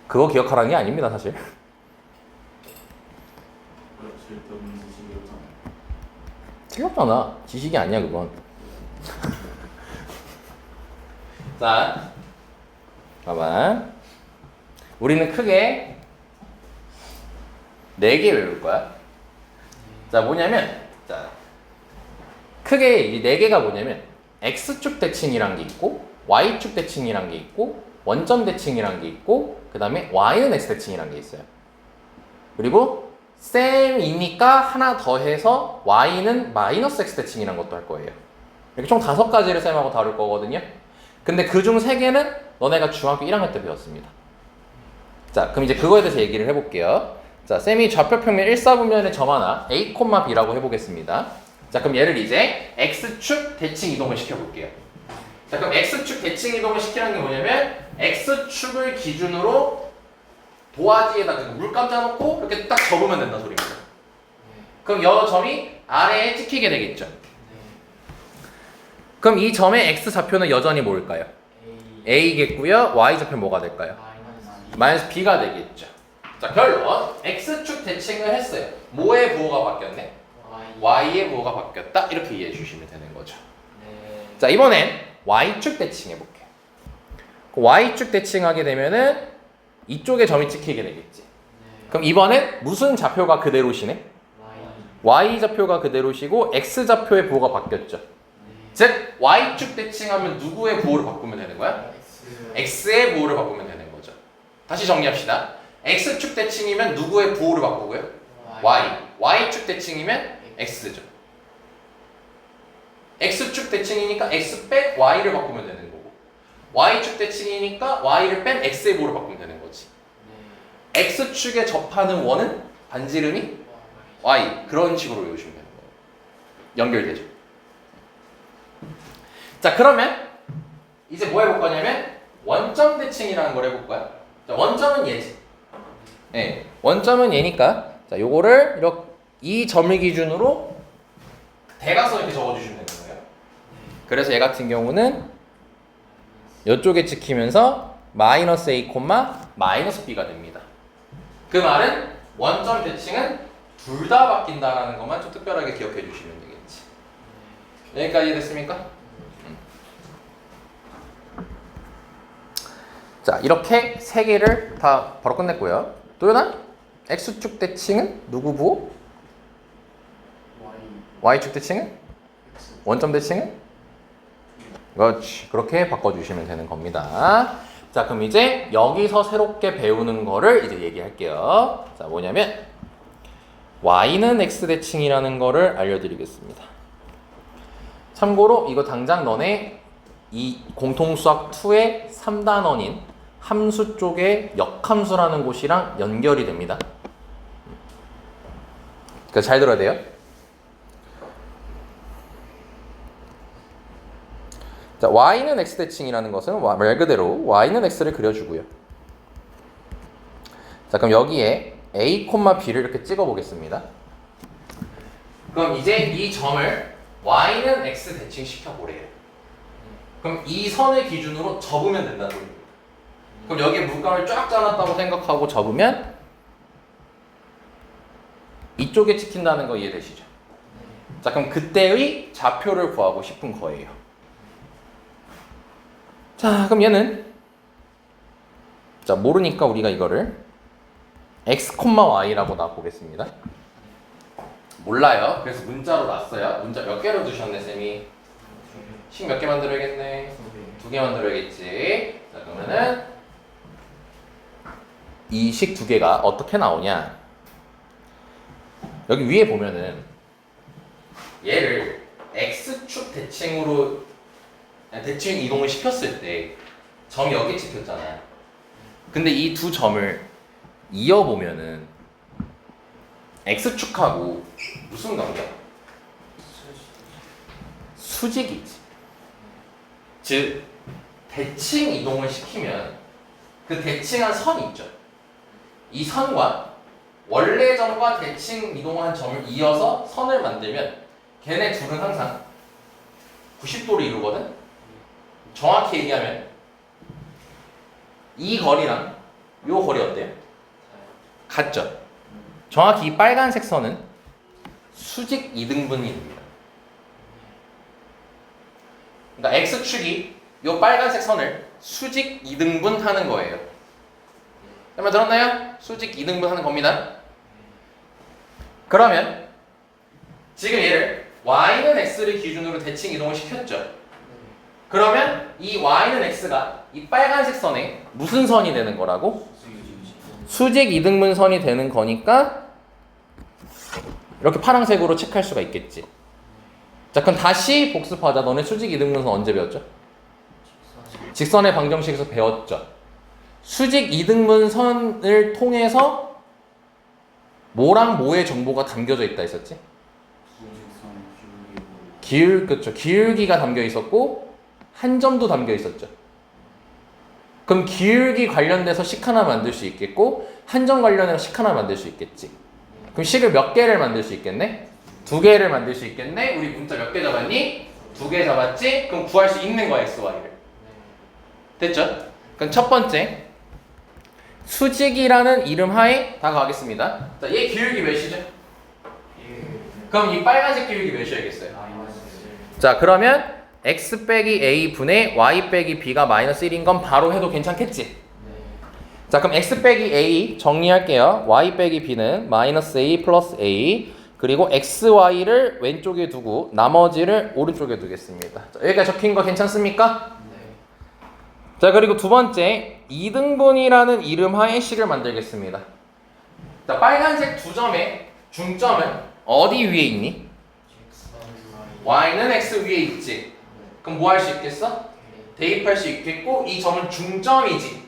그거 기억하라는 게 아닙니다, 사실. 틀렸잖아. 지식이 아니야 그건. 자, 봐봐. 우리는 크게 4개 외울 거야. 자, 뭐냐면, 자, 크게 이 4개가 뭐냐면, X축 대칭이란 게 있고, Y축 대칭이란 게 있고, 원점 대칭이란 게 있고, 그 다음에 Y는 X 대칭이란 게 있어요. 그리고 쌤이니까 하나 더 해서 Y는 마이너스 X 대칭이란 것도 할 거예요. 이렇게 총 5가지를 쌤하고 다룰 거거든요. 근데 그중 3개는 너네가 중학교 1학년 때 배웠습니다. 자, 그럼 이제 그거에 대해서 얘기를 해볼게요. 자, 쌤이 좌표평면 1사분면의 점 하나 A, B라고 해보겠습니다. 자, 그럼 얘를 이제 X축 대칭 이동을 시켜볼게요. 자, 그럼 X축 대칭 이동을 시키는 게 뭐냐면 X축을 기준으로 도화지에다 물 감자놓고 이렇게 딱 접으면 된다 소리입니다. 그럼 이 점이 아래에 찍히게 되겠죠. 그럼 이 점의 X좌표는 여전히 뭘까요? A겠고요. Y좌표 뭐가 될까요? 마이너스 B가 되겠죠. 자, 결론 X축 대칭을 했어요. 뭐의 부호가 바뀌었네? Y의 부호가 바뀌었다. 이렇게 이해해 주시면 되는 거죠. 자, 이번엔 Y축 대칭 해볼게요. Y축 대칭하게 되면은 이쪽에 점이 찍히게 되겠지. 그럼 이번엔 무슨 좌표가 그대로시네? Y좌표가 그대로시고 X좌표의 부호가 바뀌었죠. 즉 Y축 대칭하면 누구의 부호를 바꾸면 되는 거야? X의 부호를 바꾸면 되는 거죠. 다시 정리합시다. X축 대칭이면 누구의 부호를 바꾸고요? Y. Y축 대칭이면 X죠. X축 대칭이니까 X 뺀 Y를 바꾸면 되는 거고, Y축 대칭이니까 Y를 뺀 X의 부호를 바꾸면 되는 거지. X축에 접하는 원은 반지름이 Y. 그런 식으로 외우시면 되는 거예요. 연결되죠. 자, 그러면 이제 뭐 해볼 거냐면 원점 대칭이라는 걸 해볼 거야. 자, 원점은 얘지. 네, 원점은 얘니까 자, 요거를 이렇게 이 점을 기준으로 대각선 이렇게 적어주시면 되는 거예요. 그래서 얘 같은 경우는 이쪽에 찍히면서 마이너스 A, 마이너스 B가 됩니다. 그 말은 원점 대칭은 둘 다 바뀐다라는 것만 좀 특별하게 기억해 주시면 되겠지. 여기까지 이해됐습니까? 자, 이렇게 3개를 다 바로 끝냈고요. 또 하나? X축 대칭은 누구 부호? Y축 대칭은? 원점 대칭은? 그렇지. 그렇게 바꿔주시면 되는 겁니다. 자, 그럼 이제 여기서 새롭게 배우는 거를 이제 얘기할게요. 자, 뭐냐면 Y는 X 대칭이라는 거를 알려드리겠습니다. 참고로 이거 당장 너네 이 공통수학 2의 3단원인 함수 쪽에 역함수라는 곳이랑 연결이 됩니다. 그러니까 잘 들어야 돼요. 자, Y는 X 대칭이라는 것은 말 그대로 Y는 X를 그려주고요. 자, 그럼 여기에 A, B를 이렇게 찍어 보겠습니다. 그럼 이제 이 점을 Y는 X 대칭 시켜보래요. 그럼 이 선을 기준으로 접으면 된다는 소리예요. 그럼 여기에 물감을 쫙 짜놨다고 생각하고 접으면 이쪽에 찍힌다는 거 이해되시죠? 자, 그럼 그때의 좌표를 구하고 싶은 거예요. 자, 그럼 얘는 자, 모르니까 우리가 이거를 X, Y라고 놔보겠습니다. 몰라요. 그래서 문자로 놨어요. 문자 몇 개로 두셨네, 쌤이? 식 몇 개 만들어야겠네? 2개 만들어야겠지. 자, 그러면은 이 식 2개가 어떻게 나오냐? 여기 위에 보면은 얘를 X축 대칭으로 대칭 이동을 시켰을 때 점이 여기 찍혔잖아요. 근데 이 두 점을 이어보면은 X축하고 무슨 관계야? 수직이지. 즉 대칭 이동을 시키면 그 대칭한 선이 있죠. 이 선과 원래 점과 대칭 이동한 점을 이어서 선을 만들면 걔네 둘은 항상 90도를 이루거든. 정확히 얘기하면 이 거리랑 요 거리 어때요? 같죠? 정확히 이 빨간색 선은 수직 이등분이 됩니다. 그러니까 x축이 요 빨간색 선을 수직 2등분 하는 거예요. 설마 들었나요? 수직 2등분 하는 겁니다. 그러면 지금 얘를 y는 x를 기준으로 대칭 이동을 시켰죠. 그러면 이 y는 x가 이 빨간색 선에 무슨 선이 되는 거라고? 수직 2등분 선이 되는 거니까 이렇게 파란색으로 체크할 수가 있겠지. 자, 그럼 다시 복습하자. 너네 수직 2등분 선 언제 배웠죠? 직선의 방정식에서 배웠죠. 수직 2등분 선을 통해서 뭐랑 뭐의 정보가 담겨져 있다 했었지? 그렇죠. 기울기가 담겨 있었고 한 점도 담겨 있었죠. 그럼 기울기 관련돼서 식 하나 만들 수 있겠고 한 점 관련해서 식 하나 만들 수 있겠지. 그럼 식을 몇 개를 만들 수 있겠네? 2개를 만들 수 있겠네? 우리 문자 몇 개 잡았니? 2개 잡았지? 그럼 구할 수 있는 거야, x, y를. 됐죠? 그럼 첫 번째 수직이라는 이름 하에 다가가겠습니다. 자, 얘 기울기 몇이죠? 그럼 이 빨간색 기울기 몇이어야겠어요? 자, 그러면 x 빼기 a 분의 y 빼기 b가 마이너스 1인 건 바로 해도 괜찮겠지? 자, 그럼 x 빼기 a 정리할게요. y 빼기 b는 마이너스 a 플러스 a 그리고 x, y를 왼쪽에 두고 나머지를 오른쪽에 두겠습니다. 자, 여기까지 적힌 거 괜찮습니까? 자, 그리고 두 번째 2등분이라는 이름 하에 식을 만들겠습니다. 자, 빨간색 두 점의 중점은 어디 위에 있니? y는 x 위에 있지. 그럼 뭐 할 수 있겠어? 대입할 수 있겠고 이 점은 중점이지.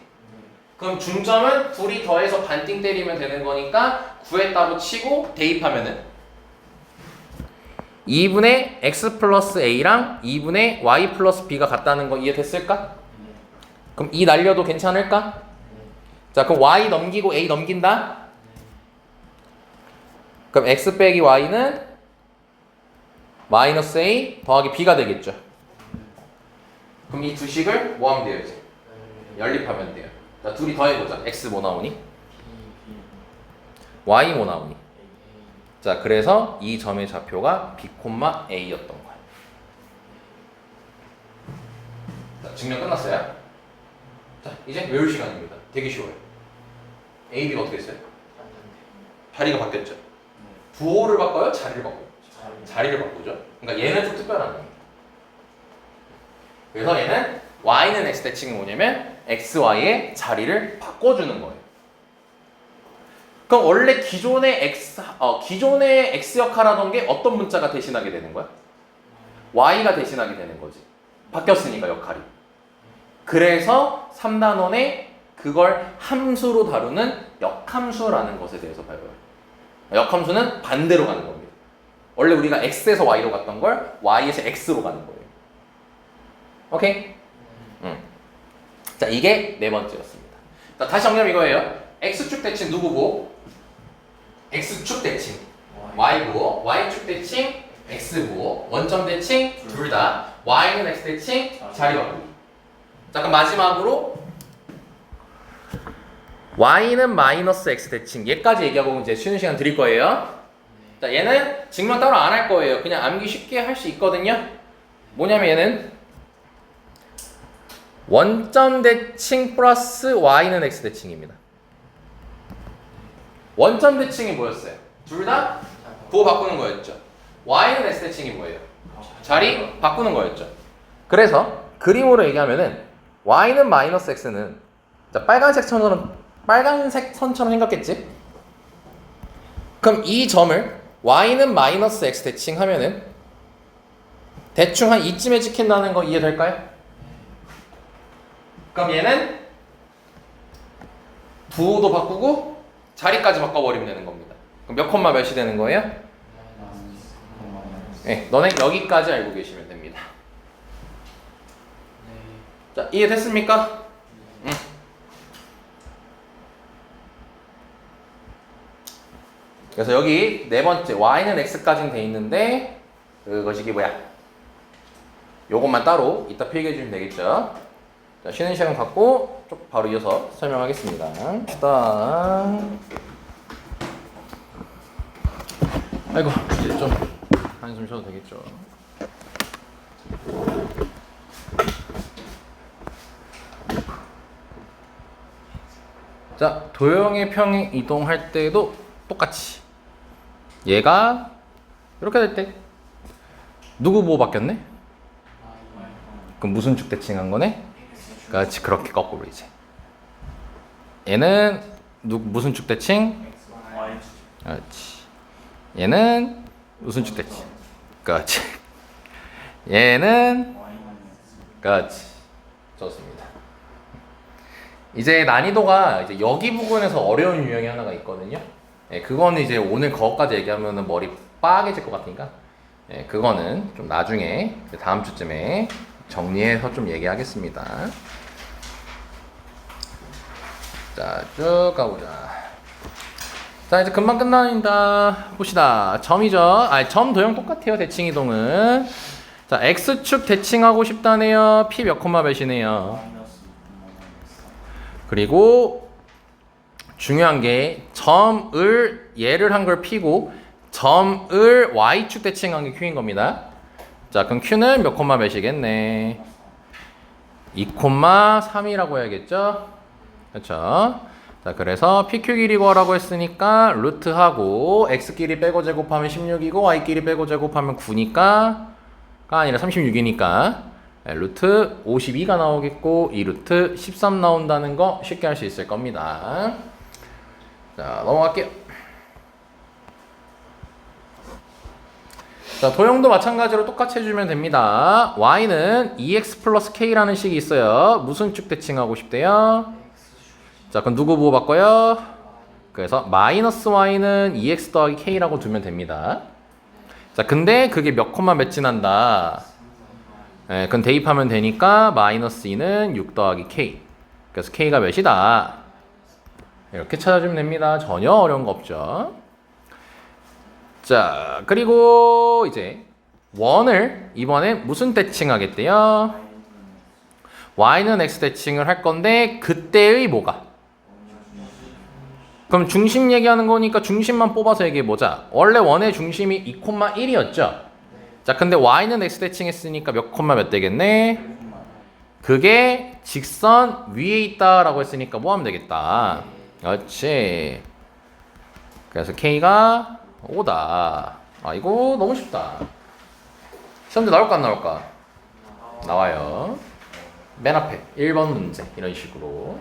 그럼 중점은 둘이 더해서 반띵 때리면 되는 거니까 구했다고 치고 대입하면은 2분의 x 플러스 a랑 2분의 y 플러스 b가 같다는 거 이해됐을까? 그럼 이 날려도 괜찮을까? 자, 그럼 y 넘기고 a 넘긴다? 그럼 x 빼기 y는 마이너스 a 더하기 b가 되겠죠. 그럼 이 두 식을 뭐 하면 돼요? 이제 연립하면 돼요. 자, 둘이 더해보자. x 뭐 나오니? y 뭐 나오니? 자, 그래서 이 점의 좌표가 b, a였던 거야. 자, 증명 끝났어요? 자, 이제 외울 시간입니다. 되게 쉬워요. a, b가 어떻게 됐어요? 자리가 바뀌었죠? 부호를 바꿔요? 자리를 바꿔요? 자리를 바꾸죠. 그러니까 얘는 좀 특별한 겁니다. 그래서 얘는 y는 x 대칭이 뭐냐면 x, y의 자리를 바꿔주는 거예요. 그럼 원래 기존의 x 역할 하던 게 어떤 문자가 대신하게 되는 거야? y가 대신하게 되는 거지. 바뀌었으니까 역할이. 그래서 3단원에 그걸 함수로 다루는 역함수라는 것에 대해서 배워요. 역함수는 반대로 가는 겁니다. 원래 우리가 x에서 y로 갔던 걸 y에서 x로 가는 거예요. 오케이? 자, 이게 네 번째였습니다. 자, 다시 정리하면 이거예요. x축 대칭 누구고? x축 대칭 y고, y축 대칭 x고, 원점 대칭 둘 다, y는 x 대칭 자리 바꾸기. 자, 그럼 마지막으로 y는 마이너스 x 대칭 얘까지 얘기하고 이제 쉬는 시간 드릴 거예요. 자, 얘는 증명 따로 안 할 거예요. 그냥 암기 쉽게 할 수 있거든요. 뭐냐면 얘는 원점 대칭 플러스 y는 x 대칭입니다. 원점 대칭이 뭐였어요? 둘 다 부호 바꾸는 거였죠. y는 x 대칭이 뭐예요? 자리 바꾸는 거였죠. 그래서 그림으로 얘기하면은 y는 마이너스 x는 자, 빨간색 선처럼 생겼겠지? 그럼 이 점을 y는 마이너스 x 대칭 하면은 대충 한 이쯤에 찍힌다는 거 이해될까요? 그럼 얘는 부호도 바꾸고 자리까지 바꿔버리면 되는 겁니다. 그럼 몇 콤마 몇이 되는 거예요? 네, 너네 여기까지 알고 계시면 됩니다. 자, 이해됐습니까? 응. 그래서 여기 네 번째 y는 x까지는 돼 있는데 그것이 뭐야? 요것만 따로 이따 필기해 주시면 되겠죠. 자, 쉬는 시간 갖고 쭉 바로 이어서 설명하겠습니다. 아이고, 이제 좀 한숨 쉬어도 되겠죠. 자, 도형의 평행 이동할 때도 똑같이 얘가 이렇게 될 때 누구 보호 바뀌었네? 그럼 무슨 축 대칭한 거네? 그렇지, 그렇게 거꾸로 이제 얘는 무슨 축 대칭? Y 그렇지. 얘는 무슨 축 대칭? 그렇지. 얘는 그렇지. 좋습니다. 이제 난이도가 이제 여기 부분에서 어려운 유형이 하나가 있거든요. 예, 그거는 이제 오늘 그것까지 얘기하면은 머리 빠개질 것 같으니까, 예, 그거는 좀 나중에 다음 주쯤에 정리해서 좀 얘기하겠습니다. 자, 쭉 가보자. 자, 이제 금방 끝납니다. 봅시다. 점이죠. 점 도형 똑같아요. 대칭 이동은. 자, x축 대칭하고 싶다네요. p 몇 콤마 몇이네요. 그리고 중요한 게 점을 얘를 한 걸 p고 점을 y축 대칭한 게 q인 겁니다. 자, 그럼 q는 몇 콤마 몇이겠네. 2,3이라고 해야겠죠? 그렇죠? 자, 그래서 PQ 길이 구하라고 했으니까 루트하고 x끼리 빼고 제곱하면 16이고 y끼리 빼고 제곱하면 9니까 가 아니라 36이니까 루트 52가 나오겠고 2루트 13 나온다는 거 쉽게 할 수 있을 겁니다. 자, 넘어갈게요. 자, 도형도 마찬가지로 똑같이 해주면 됩니다. y는 2x 플러스 k라는 식이 있어요. 무슨 축 대칭하고 싶대요? 자, 그럼 누구 보호 바꿔요? 그래서 마이너스 y는 2x 더하기 k라고 두면 됩니다. 자, 근데 그게 몇 콤마 몇 지난다. 예, 그럼 대입하면 되니까 마이너스 2는 6 더하기 k. 그래서 k가 몇이다. 이렇게 찾아주면 됩니다. 전혀 어려운 거 없죠. 자, 그리고 이제 원을 이번에 무슨 대칭 하겠대요? y는 x 대칭을 할 건데 그때의 뭐가? 그럼 중심 얘기하는 거니까 중심만 뽑아서 얘기해보자. 원래 원의 중심이 2,1이었죠? 자, 근데 y는 x 대칭했으니까 몇 콤마 몇 되겠네? 그게 직선 위에 있다라고 했으니까 뭐 하면 되겠다. 그렇지. 그래서 k가 5다. 아, 이거 너무 쉽다. 시험지 나올까 안 나올까? 나와요. 맨 앞에 1번 문제 이런 식으로.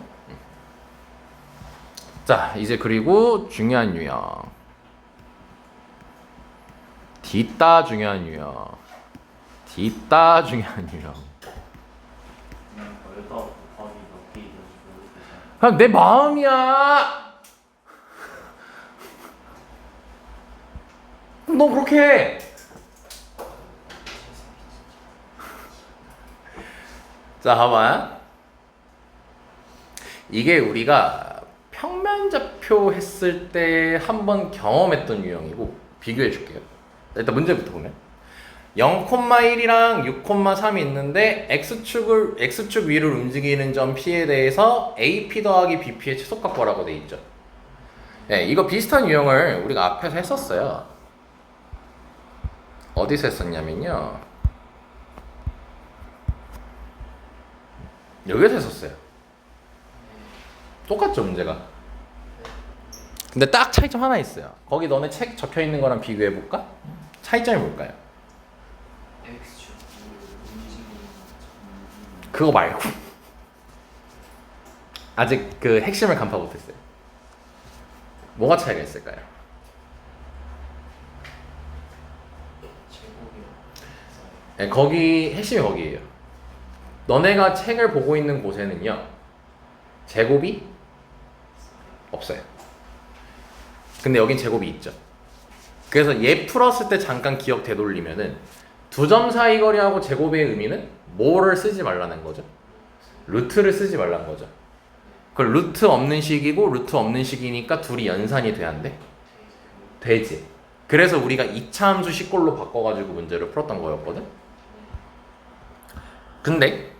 자, 이제 그리고 중요한 유형. 뒷다 중요한 유형. 뒷다 중요한 유형. 그냥 내 마음이야. 너 그렇게 해. 자, 봐봐. 이게 우리가 평면좌표 했을 때 한번 경험했던 유형이고 비교해 줄게요. 일단 문제부터 보면 0,1이랑 6,3이 있는데 x축 위를 움직이는 점 p에 대해서 AP 더하기 BP의 최소값과라고 돼 있죠. 네, 이거 비슷한 유형을 우리가 앞에서 했었어요. 어디서 했었냐면요, 여기서 했었어요. 똑같죠, 문제가. 근데 딱 차이점 하나 있어요. 거기 너네 책 적혀 있는 거랑 비교해 볼까? 차이점이 뭘까요? X축 움직이는 그거 말고 아직 그 핵심을 간파 못했어요. 뭐가 차이가 있을까요? 제곱이요. 네, 거기 핵심이 거기에요. 너네가 책을 보고 있는 곳에는요, 제곱이 없어요. 근데 여긴 제곱이 있죠. 그래서 얘 풀었을 때 잠깐 기억 되돌리면은 두 점 사이 거리하고 제곱의 의미는 뭐를 쓰지 말라는 거죠? 루트를 쓰지 말라는 거죠. 그걸 루트 없는 식이고 루트 없는 식이니까 둘이 연산이 돼야 안 돼? 되지. 그래서 우리가 2차 함수 식골로 바꿔가지고 문제를 풀었던 거였거든. 근데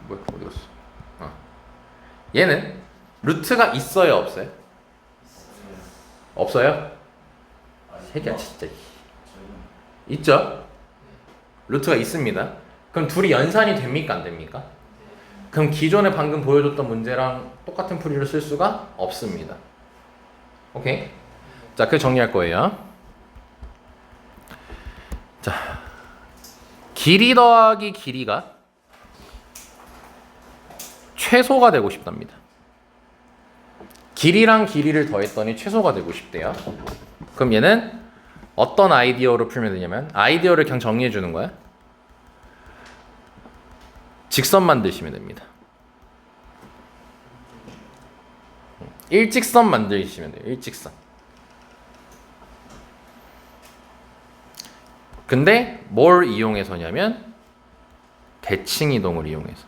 뭐야, 어디 갔어? 얘는 루트가 있어요, 없어요? 없어요? 새끼야 진짜. 있죠? 루트가 있습니다. 그럼 그럼 둘이 연산이 됩니까 안 됩니까? 그럼 기존에 방금 보여줬던 문제랑 똑같은 풀이를 쓸 수가 없습니다. 오케이? 자, 그 정리할 거예요. 자, 길이 더하기 길이가 최소가 되고 싶답니다. 길이랑 길이를 더했더니 최소가 되고 싶대요. 그럼 얘는 어떤 아이디어로 풀면 되냐면 아이디어를 그냥 정리해 주는 거야. 직선 만드시면 됩니다. 일직선 만드시면 돼요. 일직선. 근데 뭘 이용해서냐면 대칭 이동을 이용해서.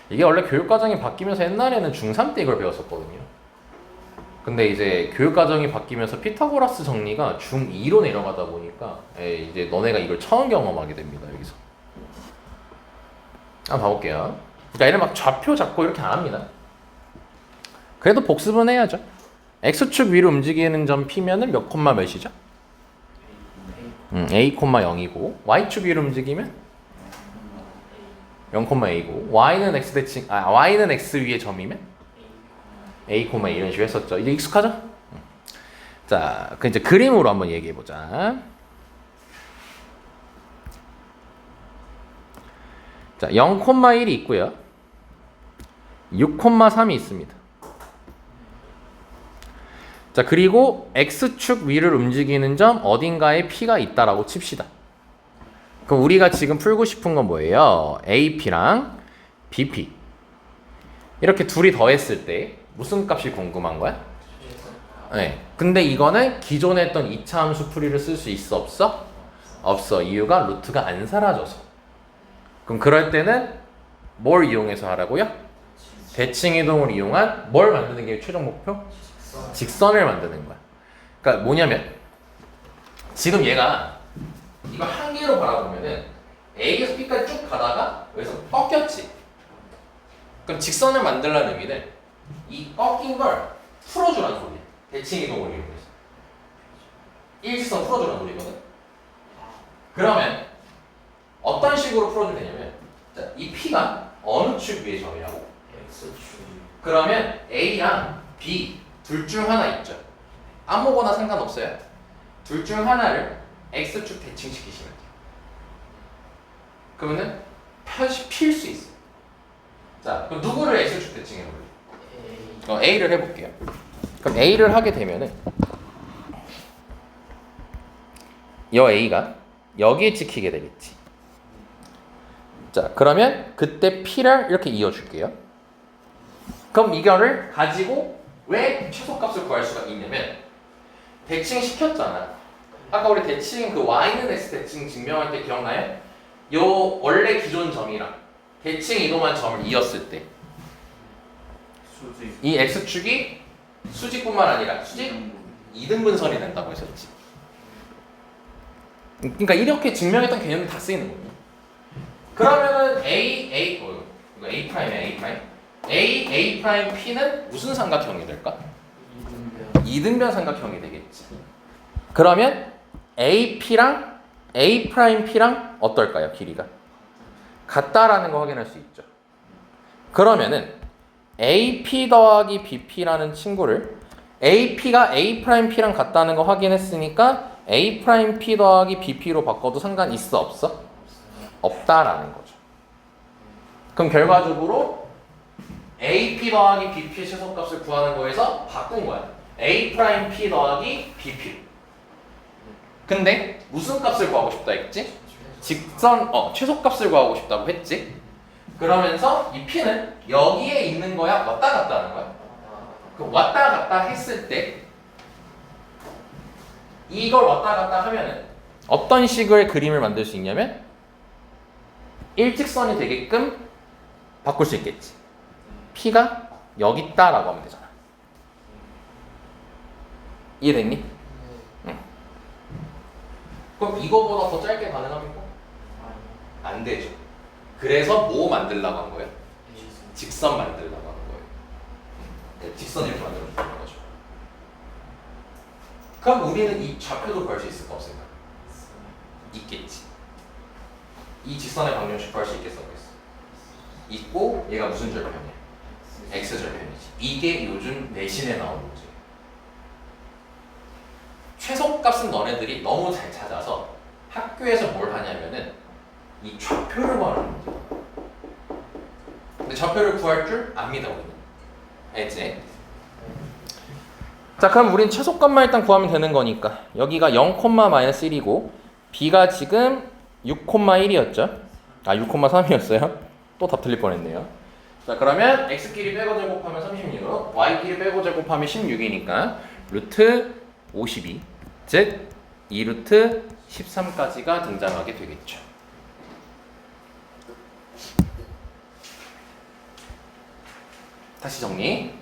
이게 원래 교육과정이 바뀌면서 옛날에는 중3 때 이걸 배웠었거든요. 근데 이제 교육과정이 바뀌면서 피타고라스 정리가 중2로 내려가다 보니까 이제 너네가 이걸 처음 경험하게 됩니다. 여기서 한번 봐볼게요. 그러니까 얘는 막 좌표 잡고 이렇게 안 합니다. 그래도 복습은 해야죠. X축 위로 움직이는 점 P면은 몇 콤마 몇이죠? A, 0이고 Y축 위로 움직이면 0,A고 Y는 X 대칭 Y는 X 위의 점이면 A, 이런 식으로 했었죠. 이제 익숙하죠? 자, 그 이제 그림으로 한번 얘기해 보자. 자, 0,1이 있고요. 6,3이 있습니다. 자, 그리고 X축 위를 움직이는 점 어딘가에 P가 있다라고 칩시다. 그럼 우리가 지금 풀고 싶은 건 뭐예요? AP랑 BP 이렇게 둘이 더했을 때 무슨 값이 궁금한 거야? 네. 근데 이거는 기존에 했던 2차 함수 풀이를 쓸 수 있어 없어? 없어. 이유가 루트가 안 사라져서. 그럼 그럴 때는 뭘 이용해서 하라고요? 대칭 이동을 이용한 뭘 만드는 게 최종 목표? 직선을 만드는 거야. 그러니까 뭐냐면 지금 얘가 이거 한 개로 바라보면은 A에서 B까지 쭉 가다가 여기서 꺾였지. 그럼 직선을 만들라는 의미는 이 꺾인 걸 풀어주라는 소리야. 대칭 이동을 이용해서 일직선 풀어주라는 소리거든. 그러면 어떤 식으로 풀어주면 되냐면 자, 이 P가 어느 축 위의 점이라고? X축. 그러면 A랑 B 둘 중 하나 있죠. 아무거나 상관없어요. 둘 중 하나를 X축 대칭시키시면 돼요. 그러면은 필 수 있어. 자, 그럼 누구를 X축 대칭해볼래요? A를 해볼게요. 그럼 A를 하게 되면은 여 A가 여기에 찍히게 되겠지. 자, 그러면 그때 P를 이렇게 이어줄게요. 그럼 이거를 가지고 왜 최소값을 구할 수가 있냐면 대칭 시켰잖아. 아까 우리 대칭 그 Y는 X 대칭 증명할 때 기억나요? 요 원래 기존 점이랑 대칭 이동한 점을 이었을 때 수직 이 X축이 수직뿐만 아니라 수직 2등분선이 된다고 했었지. 그러니까 이렇게 증명했던 개념이 다 쓰이는 거예요. 그러면은 이거 A 프라임이야. A 프라임 P는 무슨 삼각형이 될까? 이등변 삼각형이 되겠지. 그러면 AP랑 A 프라임 P랑 어떨까요? 길이가 같다라는 거 확인할 수 있죠. 그러면은 AP 더하기 BP라는 친구를 AP가 A 프라임 P랑 같다는 거 확인했으니까 A 프라임 P 더하기 BP로 바꿔도 상관 있어 없어? 없다라는 거죠. 그럼 결과적으로 AP 더하기 BP의 최소값을 구하는 거에서 바꾼 거야. A 프라임 P 더하기 BP. 근데 무슨 값을 구하고 싶다 했지? 직선 최소값을 구하고 싶다고 했지. 그러면서 이 P는 여기에 있는 거야, 왔다 갔다 하는 거야. 그 왔다 갔다 했을 때 이걸 왔다 갔다 하면은 어떤 식의 그림을 만들 수 있냐면 일직선이 되게끔 바꿀 수 있겠지. P가 여기 있다라고 하면 되잖아. 이해됐니? 응. 그럼 이거보다 더 짧게 가능합니까? 안 되죠. 그래서 뭐 만들려고 한 거예요? 직선 만들려고 한 거예요. 직선을 이렇게 만들어 주는 거죠. 그럼 우리는 이 좌표도 구할 수 있을까 없을까? 있겠지. 이 직선의 방정식 구할 수 있겠어 없겠어? 있고 얘가 무슨 절편이야? x절편이지. 이게 요즘 내신에 나오는 문제예요. 최소값은 너네들이 너무 잘 찾아서 학교에서 뭘 하냐면은 이 좌표를 구하는 문제. 근데 좌표를 구할 줄 압니다 우리는. 알지? 자 그럼 우린 최소값만 일단 구하면 되는 거니까 여기가 0,-1이고 b가 지금 6,1이었죠? 아 6,3이었어요? 또 답 틀릴 뻔했네요. 자 그러면 x끼리 빼고 제곱하면 36, y끼리 빼고 제곱하면 16이니까 루트 52, 즉 2루트 13까지가 등장하게 되겠죠. 다시 정리.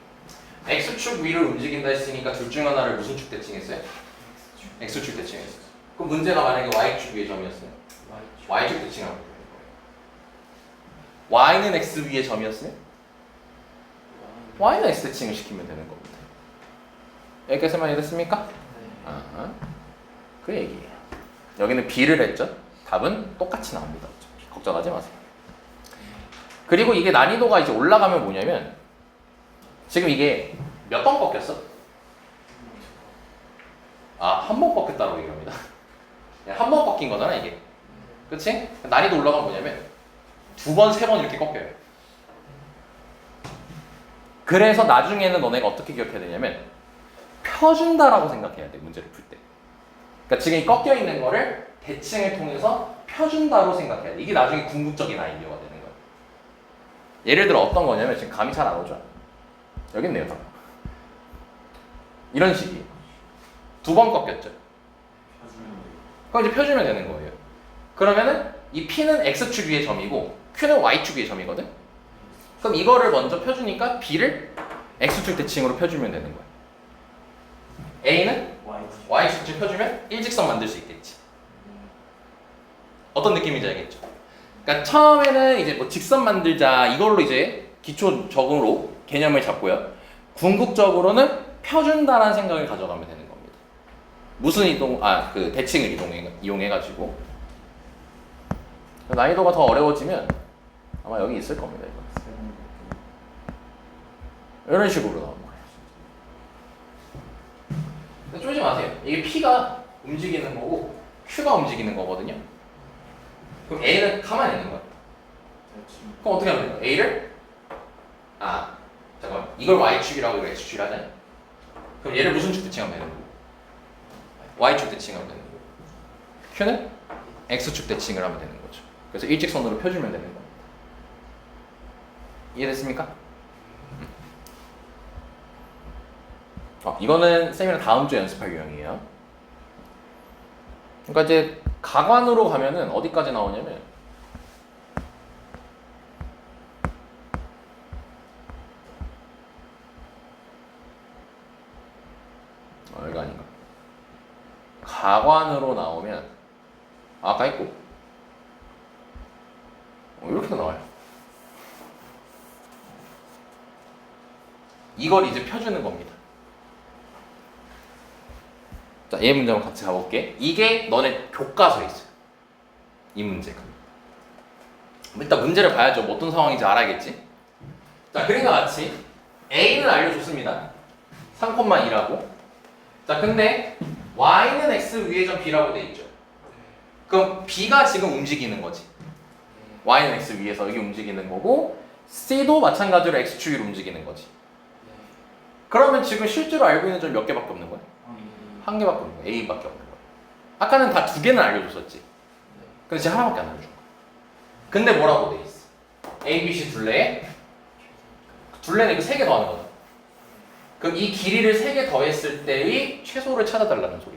x축 위를 움직인다 했으니까 둘 중 하나를 무슨 축 대칭했어요? x축 대칭했어요. 그럼 문제가 만약에 y축 위의 점이었어요? y축 대칭하면 되는 거예요. y는 x 위의 점이었어요? y는 x 대칭을 시키면 되는 겁니다. 여기까지만 이해됐습니까? 아하. 그 얘기예요. 여기는 b를 했죠? 답은 똑같이 나옵니다. 걱정하지 마세요. 그리고 이게 난이도가 이제 올라가면 뭐냐면 지금 이게 몇 번 꺾였어? 아, 한 번 꺾였다고 얘기합니다. 한 번 꺾인 거잖아 이게. 그치? 난이도 올라가면 뭐냐면 두 번, 세 번 이렇게 꺾여요. 그래서 나중에는 너네가 어떻게 기억해야 되냐면 펴준다라고 생각해야 돼 문제를 풀 때. 그러니까 지금 이 꺾여 있는 거를 대칭을 통해서 펴준다로 생각해야 돼. 이게 나중에 궁극적인 아이디어가 되는 거야. 예를 들어 어떤 거냐면 지금 감이 잘 안 오죠? 여기 있네요. 이런 식이에요. 두 번 꺾였죠. 그럼 이제 펴주면 되는 거예요. 그러면은 이 P는 X축 위의 점이고 Q는 Y축 위의 점이거든? 그럼 이거를 먼저 펴주니까 B를 X축 대칭으로 펴주면 되는 거야. A는 Y축 대칭 펴주면 일직선 만들 수 있겠지. 어떤 느낌인지 알겠죠? 그러니까 처음에는 이제 뭐 직선 만들자 이걸로 이제 기초적으로 개념을 잡고요. 궁극적으로는 펴준다라는 생각을 가져가면 되는 겁니다. 무슨 그 대칭을 이용해가지고 난이도가 더 어려워지면 아마 여기 있을 겁니다. 이거. 이런 식으로 나오는 거예요. 쫄지 마세요. 이게 P가 움직이는 거고 Q가 움직이는 거거든요. 그럼 A는 가만히 있는 거야. 그럼 어떻게 하면 돼요? A를 잠깐만 이걸 Y축이라고 이걸 X축이라 하잖아요. 그럼 얘를 무슨 축 대칭하면 되는 거고? Y축 대칭하면 되는 거고 Q는 X축 대칭을 하면 되는 거죠. 그래서 일직선으로 펴주면 되는 겁니다. 이해됐습니까? 이거는 쌤이랑 다음 주에 연습할 유형이에요. 그러니까 이제 가관으로 가면은 어디까지 나오냐면 여기가 아닌가? 가관으로 나오면 아까 했고 이렇게 나와요. 이걸 이제 펴주는 겁니다. 자, 얘 문제 한번 같이 가볼게. 이게 너네 교과서에 있어요. 이 문제가. 일단 문제를 봐야죠. 뭐 어떤 상황인지 알아야겠지. 자, 그림과 같이 A는 알려줬습니다. 3,2라고. 자, 근데 Y는 X 위의 점 B라고 돼 있죠. 그럼 B가 지금 움직이는 거지. Y는 X 위에서 여기 움직이는 거고 C도 마찬가지로 X축 위로 움직이는 거지. 그러면 지금 실제로 알고 있는 점이 몇 개밖에 없는 거야? 한 개밖에 없는 거야. A밖에 없는 거야. 아까는 다 두 개는 알려줬었지. 근데 지금 하나밖에 안 알려준 거야. 근데 뭐라고 돼 있어? A, B, C 둘레에 둘레는 이거 세 개 더하는 거다. 그럼 이 길이를 세 개 더했을 때의 최소를 찾아달라는 소리.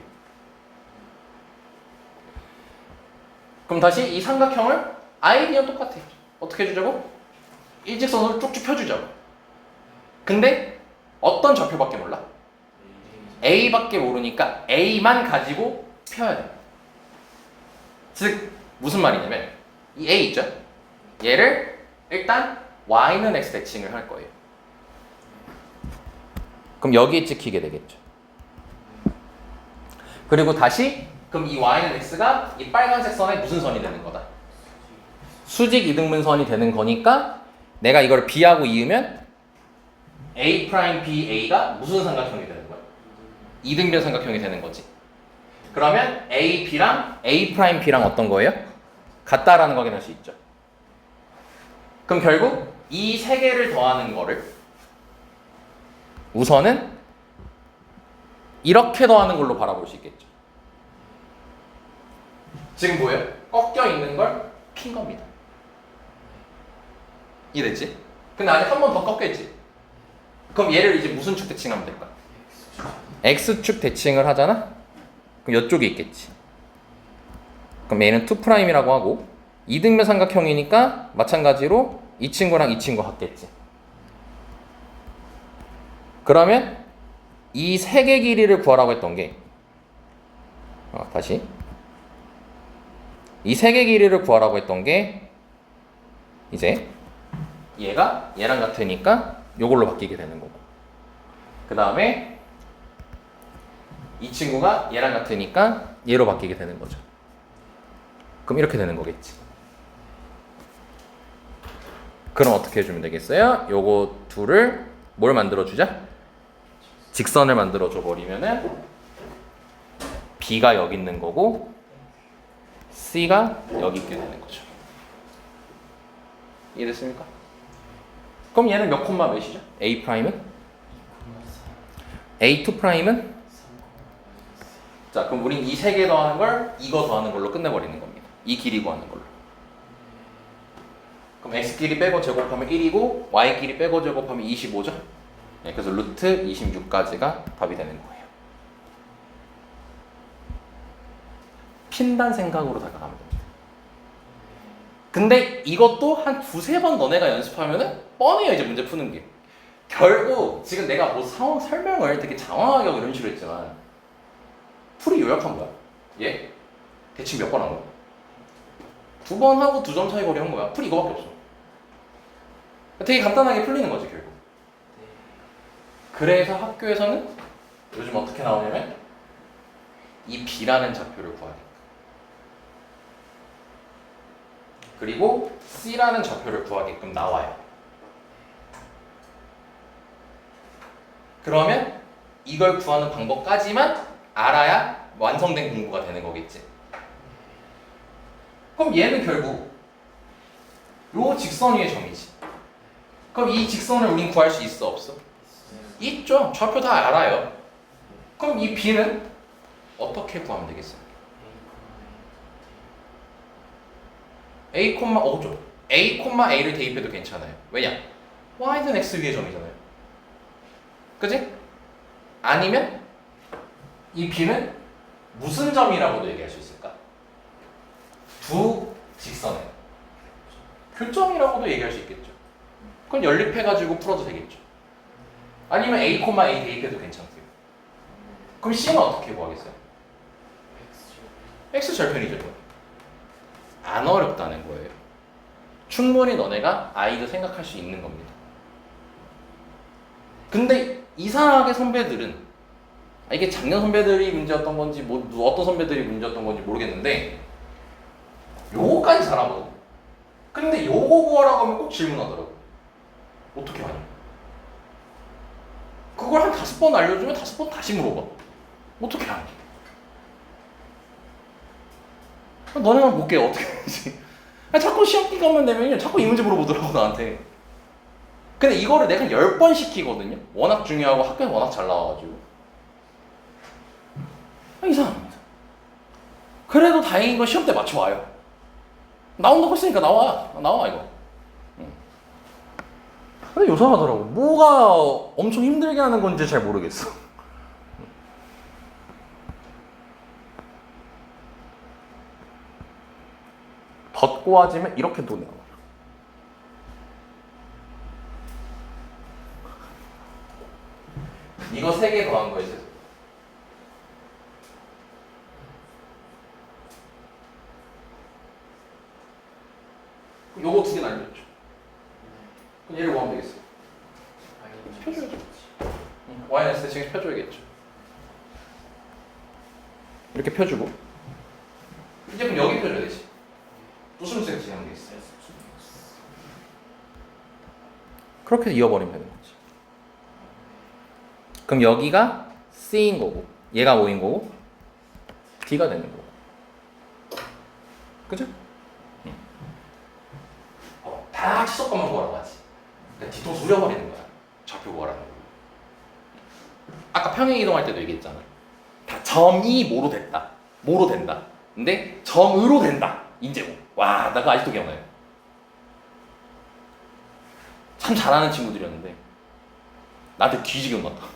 그럼 다시 이 삼각형을 아이디어 똑같아. 어떻게 해주자고? 일직선으로 쭉쭉 펴주자고. 근데 어떤 좌표밖에 몰라? A밖에 모르니까 A만 가지고 펴야 돼. 즉 무슨 말이냐면 이 A 있죠? 얘를 일단 Y는 X 대칭을 할 거예요. 그럼 여기에 찍히게 되겠죠. 그리고 다시 그럼 이 y는 x가 이 빨간색 선에 무슨 선이 되는 거다? 수직 이등분선이 되는 거니까 내가 이걸 b하고 이으면 a 프라임 b a가 무슨 삼각형이 되는 거야? 이등변 삼각형이 되는 거지. 그러면 a b랑 a 프라임 b랑 어떤 거예요? 같다라는 거 확인할 수 있죠. 그럼 결국 이 세 개를 더하는 거를 우선은 이렇게 더하는 걸로 바라볼 수 있겠죠. 지금 뭐예요? 꺾여 있는 걸 핀 겁니다. 이랬지? 근데 아직 한 번 더 꺾였지? 그럼 얘를 이제 무슨 축 대칭하면 될까? X축 대칭을 하잖아? 그럼 이쪽에 있겠지. 그럼 얘는 2'이라고 하고 이등변 삼각형이니까 마찬가지로 이 친구랑 이 친구 같겠지. 그러면 이 세 개 길이를 구하라고 했던 게 다시 이 세 개 길이를 구하라고 했던 게 이제 얘가 얘랑 같으니까 요걸로 바뀌게 되는 거고, 그 다음에 이 친구가 얘랑 같으니까 얘로 바뀌게 되는 거죠. 그럼 이렇게 되는 거겠지. 그럼 어떻게 해주면 되겠어요? 요거 둘을 뭘 만들어주자? 직선을 만들어줘 버리면은 B가 여기 있는 거고 C가 여기 있게 되는 거죠. 이해됐습니까? 그럼 얘는 몇 콤마 몇이죠? A 프라임은? A2 프라임은? 자, 그럼 우린 이 세 개 더하는 걸 이거 더하는 걸로 끝내버리는 겁니다. 이 길이 구하는 걸로. 그럼 x끼리 빼고 제곱하면 1이고 y끼리 빼고 제곱하면 25죠? 네, 그래서 루트 26까지가 답이 되는 거예요. 핀단 생각으로 다가가면 됩니다. 근데 이것도 한 두세 번 너네가 연습하면은 뻔해요, 이제 문제 푸는 게. 결국 지금 내가 뭐 상황 설명을 되게 장황하게 하고 이런 식으로 했지만 풀이 요약한 거야. 얘 대칭 몇 번 한 거야? 2번 하고 2점 차이 거리 한 거야. 풀이 이거밖에 없어. 되게 간단하게 풀리는 거지 결국. 그래서 학교에서는 요즘 어떻게 나오냐면 이 B라는 좌표를 구하게, 그리고 C라는 좌표를 구하게끔 나와요. 그러면 이걸 구하는 방법까지만 알아야 완성된 공부가 되는 거겠지. 그럼 얘는 결국 요 직선 위의 점이지. 그럼 이 직선을 우린 구할 수 있어 없어? 있죠. 좌표 다 알아요. 그럼 이 B는 어떻게 구하면 되겠어요? A, 죠. A, A를 대입해도 괜찮아요. 왜냐? Y는 X 위의 점이잖아요. 그지? 아니면 이 B는 무슨 점이라고도 얘기할 수 있을까? 두 직선의 교점이라고도 얘기할 수 있겠죠. 그건 연립해가지고 풀어도 되겠죠. 아니면 A, A 대입해도 괜찮고요. 그럼 C는 어떻게 구하겠어요? X 절편이죠. 안 어렵다는 거예요. 충분히 너네가 I도 생각할 수 있는 겁니다. 근데 이상하게 선배들은 이게 작년 선배들이 문제였던 건지 뭐 어떤 선배들이 문제였던 건지 모르겠는데 요거까지 잘하거든. 근데 요거 구하라고 하면 꼭 질문하더라고. 어떻게 하냐? 그걸 한 5번 알려주면 5번 다시 물어봐. 어떻게 하니? 너네만 볼게 어떻게 하는지. 자꾸 시험 기간만 되면 자꾸 이 문제 물어보더라고 나한테. 근데 이거를 내가 10번 시키거든요. 워낙 중요하고 학교에서 워낙 잘 나와가지고. 이상합니다. 그래도 다행인 건 시험 때 맞춰와요. 나온다고 했으니까 나와 이거. 근데 요상하더라고. 뭐가 엄청 힘들게 하는 건지 잘 모르겠어. 덧 꼬아지면 이렇게 또 나와요. 이거 3개 더한 거 있어요. 요거 2개 날렸죠. 그럼 얘를 뭐 하면 되겠어? 표줘야죠. y는 세팅해서 펴줘야겠죠. 이렇게 펴주고 이제 그럼 여기 펴줘야 되지. 부수름색 진행돼 있어. 그렇게 이어버리면 되는 거지. 그럼 여기가 C인 거고 얘가 O인 거고 D가 되는 거고. 그죠? 다 치석값만 구하라고 하지. 그러니까 뒤통수 후려버리는 거야. 좌표 구하라는 거. 아까 평행 이동할 때도 얘기했잖아. 다 점이 뭐로 됐다. 뭐로 된다. 근데 점으로 된다. 인제고. 와, 나 그거 아직도 기억나요. 참 잘하는 친구들이었는데 나한테 뒤지게 혼났다.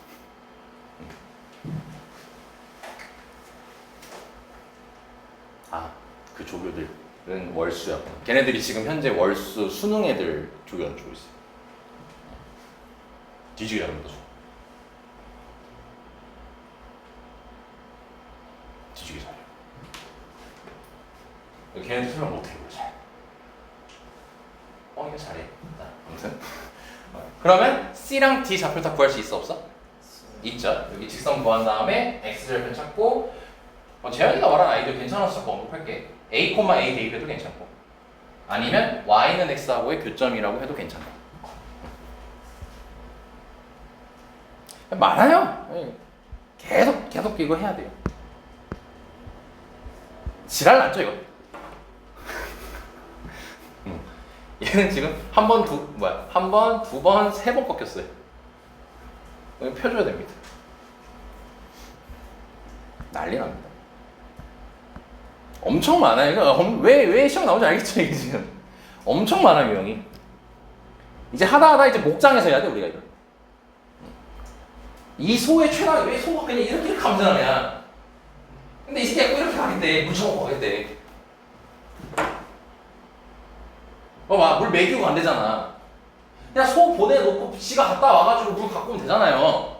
아, 그 조교들은 월수야. 걔네들이 지금 현재 월수 수능 애들 조교를 주고 있어. 뒤지게 잘합니다. 뒤지게 잘해. 걔네들 설명 못해 이거 잘. 이거 잘해. 자, 아무튼 그러면 C랑 D 좌표 다 구할 수 있어 없어? 있죠. 여기 직선 구한 다음에 X 좌표 찾고 재현이가 말한 아이들 괜찮아서 자꾸 언급할게. A, A 대입해도 괜찮고 아니면 Y는 X하고의 교점이라고 해도 괜찮아. 많아요. 계속 이거 해야 돼요. 지랄 났죠 이거? 얘는 지금 한 번, 두 번, 세 번 꺾였어요. 이거 펴줘야 됩니다. 난리 납니다. 엄청 많아요. 이거 왜 시험 나오는지 알겠죠 이게 지금? 엄청 많아요 유형이. 이제 하다 이제 목장에서 해야 돼 우리가 이거. 이 소의 최단 왜 소가 그냥 이렇게 감잖아 그냥. 근데 이 새끼가 꼭 이렇게 가겠대. 물 처먹고 가겠대. 물 먹이고 안 되잖아. 그냥 소 보내놓고 지가 갔다 와가지고 물 갖고 오면 되잖아요.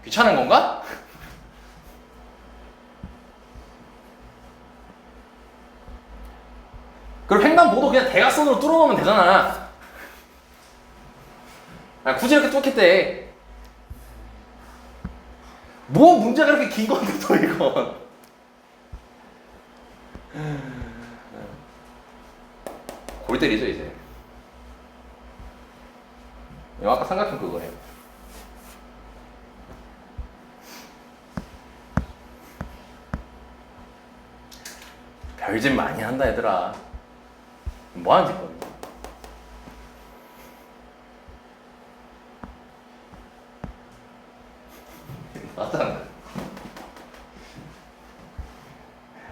귀찮은 건가? 그리고 횡단보도 그냥 대각선으로 뚫어놓으면 되잖아. 굳이 이렇게 뚫겠대. 뭐 문제가 그렇게 긴 건데 또 이건. 골 때리죠 이제. 아까 삼각형 그거예요. 별짓 많이 한다 얘들아. 뭐하는 짓거리. 맞잖아.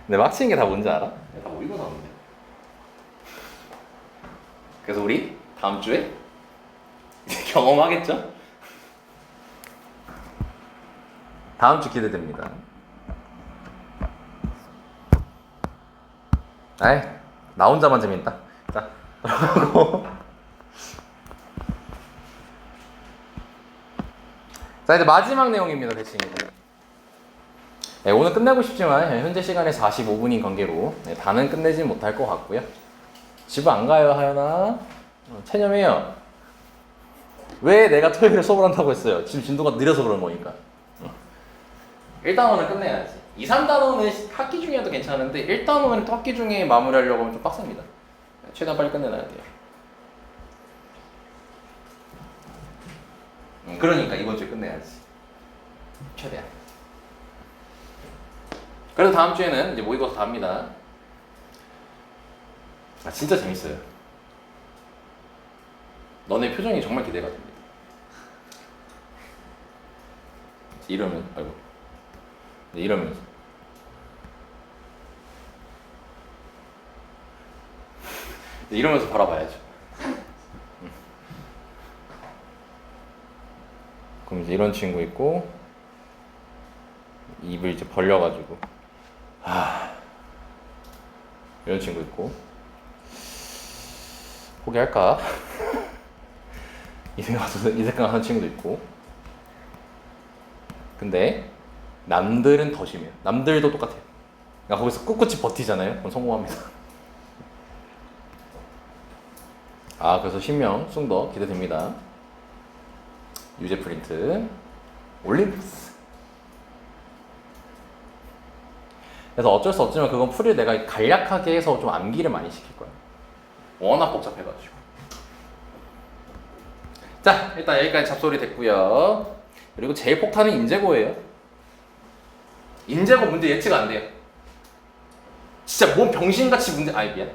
근데 막 치는 게 다 뭔지 알아? 다 모의고사 문제. 그래서 우리 다음 주에 경험하겠죠? 다음 주 기대됩니다. 아이, 나 혼자만 재밌다. 자, 자 이제 마지막 내용입니다. 대칭. 네, 오늘 끝내고 싶지만 현재 시간에 45분인 관계로 다는 끝내지 못할 것 같고요. 집 안 가요 하연아? 체념해요. 왜 내가 토요일에 수업을 한다고 했어요? 지금 진도가 느려서 그런 거니까. 1단원은 끝내야지. 2, 3단원은 학기 중에도 괜찮은데 1단원은 학기 중에 마무리하려고 하면 좀 빡셉니다. 최대한 빨리 끝내놔야 돼요. 그러니까 이번 주에 끝내야지. 최대한. 그래서 다음 주에는 이제 모의고사 다 합니다. 진짜 재밌어요. 너네 표정이 정말 기대가 됩니다. 이러면, 아이고. 이러면서. 이러면서 바라봐야죠. 그럼 이제 이런 친구 있고, 입을 이제 벌려가지고, 이런 친구 있고, 포기할까? 이 생각하는 친구도 있고. 근데 남들은 더 심해요. 남들도 똑같아요. 그러니까 거기서 꿋꿋이 버티잖아요. 그럼 성공합니다. 그래서 신명, 숭더 기대됩니다. 유제 프린트. 올림푸스. 그래서 어쩔 수 없지만 그건 풀이를 내가 간략하게 해서 좀 암기를 많이 시킬 거야. 워낙 복잡해가지고. 자, 일단 여기까지 잡소리 됐고요. 그리고 제일 폭탄은 인재고예요. 인재고 문제 예측 안 돼요. 진짜 뭔 병신같이 문제, 아이 미안.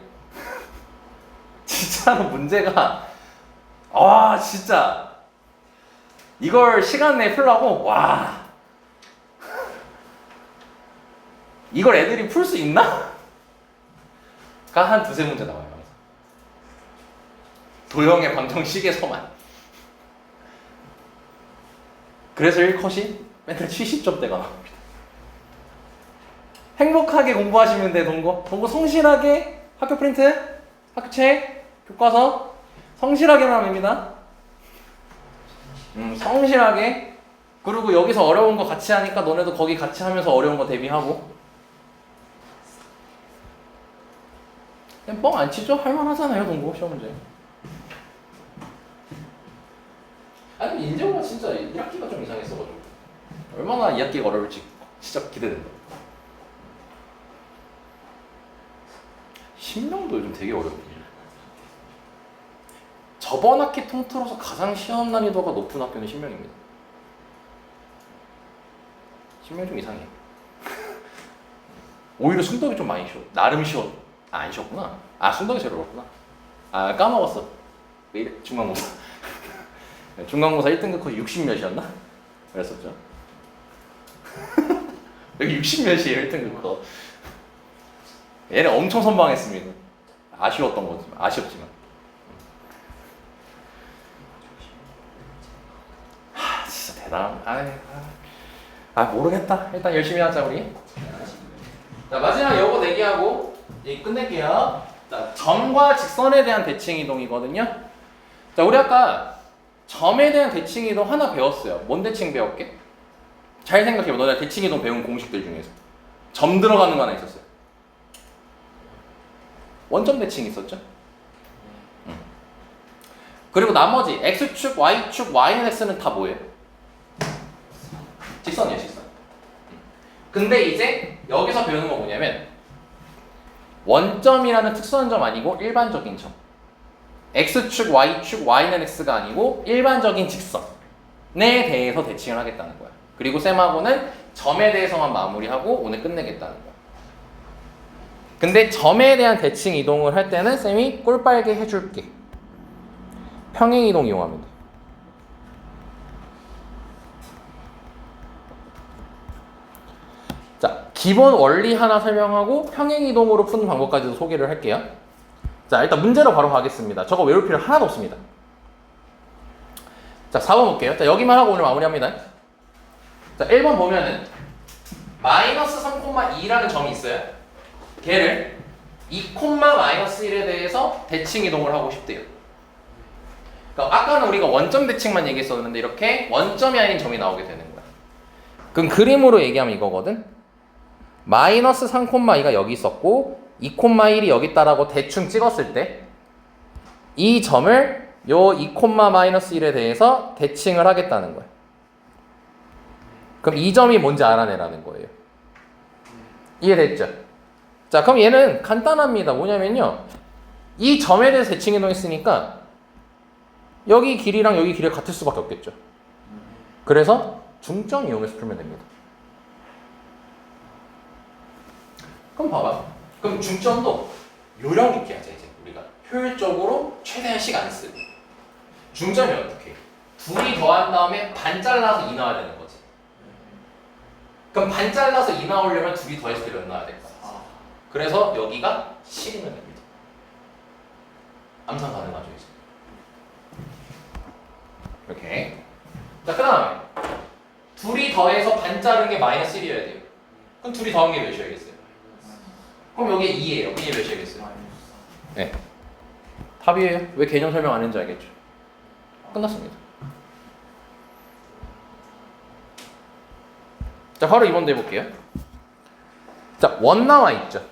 진짜로 문제가 진짜 이걸 시간 내에 풀라고 와 이걸 애들이 풀 수 있나? 가 한 두세 문제 나와요. 도형의 방정식에서만. 그래서 1컷이 맨날 70점대가 나옵니다. 행복하게 공부하시면 돼. 동고 성실하게 학교 프린트, 학교 책, 교과서 성실하게만 합니다. 성실하게. 그리고 여기서 어려운 거 같이 하니까 너네도 거기 같이 하면서 어려운 거 대비하고. 그냥 뻥 안 치죠? 할만하잖아요, 동고 시험 문제. 아니 인재고가 진짜 1학기가 좀 이상했어가지고 얼마나 2학기가 어려울지 진짜 기대된다. 신명도 요즘 되게 어렵거든요. 저번 학기 통틀어서 가장 시험 난이도가 높은 학교는 신명입니다. 신명 좀 이상해. 오히려 순덕이 좀 많이 쉬워. 나름 쉬워. 안 쉬웠구나. 순덕이 제일 어렵구나. 까먹었어. 왜 중간고사. 중간고사 1등급 컷이 60몇이었나? 그랬었죠. 여기 60몇이에요 1등급 컷. 얘는 엄청 선방했습니다. 아쉬웠던 거지만 아쉬웠지만. 진짜 대단한. 모르겠다. 일단 열심히 하자 우리. 자 마지막 요거 내기하고 이제 끝낼게요. 자 점과 직선에 대한 대칭 이동이거든요. 자 우리 아까 점에 대한 대칭 이동 하나 배웠어요. 뭔 대칭 배웠게? 잘 생각해봐. 너네 대칭 이동 배운 공식들 중에서 점 들어가는 거 하나 있었어요. 원점 대칭 있었죠? 그리고 나머지 x축, y축, yx는 다 뭐예요? 직선이에요, 직선. 근데 이제 여기서 배우는 건 뭐냐면 원점이라는 특수한 점 아니고 일반적인 점. x축, y축, y는 x가 아니고 일반적인 직선에 대해서 대칭을 하겠다는 거야. 그리고 쌤하고는 점에 대해서만 마무리하고 오늘 끝내겠다는 거야. 근데 점에 대한 대칭 이동을 할 때는 쌤이 꿀빨게 해줄게. 평행 이동 이용하면 돼. 자, 기본 원리 하나 설명하고 평행 이동으로 푸는 방법까지도 소개를 할게요. 자, 일단 문제로 바로 가겠습니다. 저거 외울 필요 하나도 없습니다. 자, 4번 볼게요. 자, 여기만 하고 오늘 마무리합니다. 자, 1번 보면은 마이너스 3,2라는 점이 있어요. 걔를 2,-1에 대해서 대칭 이동을 하고 싶대요. 그러니까 아까는 우리가 원점 대칭만 얘기했었는데 이렇게 원점이 아닌 점이 나오게 되는 거야. 그럼 그림으로 얘기하면 이거거든. 마이너스 3,2가 여기 있었고 2,1이 여기 있다라고 대충 찍었을 때 이 점을 요 2,-1에 대해서 대칭을 하겠다는 거야. 그럼 이 점이 뭔지 알아내라는 거예요. 이해됐죠? 자, 그럼 얘는 간단합니다. 뭐냐면요, 이 점에 대해서 대칭 이동했으니까 여기 길이랑 여기 길이가 같을 수밖에 없겠죠. 그래서 중점 이용해서 풀면 됩니다. 그럼 봐봐. 그럼 중점도 요령 있게 하자. 이제 우리가 효율적으로 최대한 시간 쓰고. 중점이 어떻게 해? 둘이 더한 다음에 반 잘라서 2 나와야 되는 거지. 그럼 반 잘라서 2 나오려면 둘이 더했을 때 몇 나와야 될까? 그래서 여기가 7이면 됩니다. 암산 가능하죠 이제. 이렇게. 자, 그 다음에 둘이 더해서 반 자른 게 마이너스 1이어야 돼요. 그럼 둘이 더한 게 몇이어야겠어요? 그럼 여기 2예요. 이게 몇이어야겠어요? 네. 답이에요. 왜 개념 설명 안 했는지 알겠죠? 끝났습니다. 자, 바로 2번도 해볼게요. 자, 원 나와 있죠.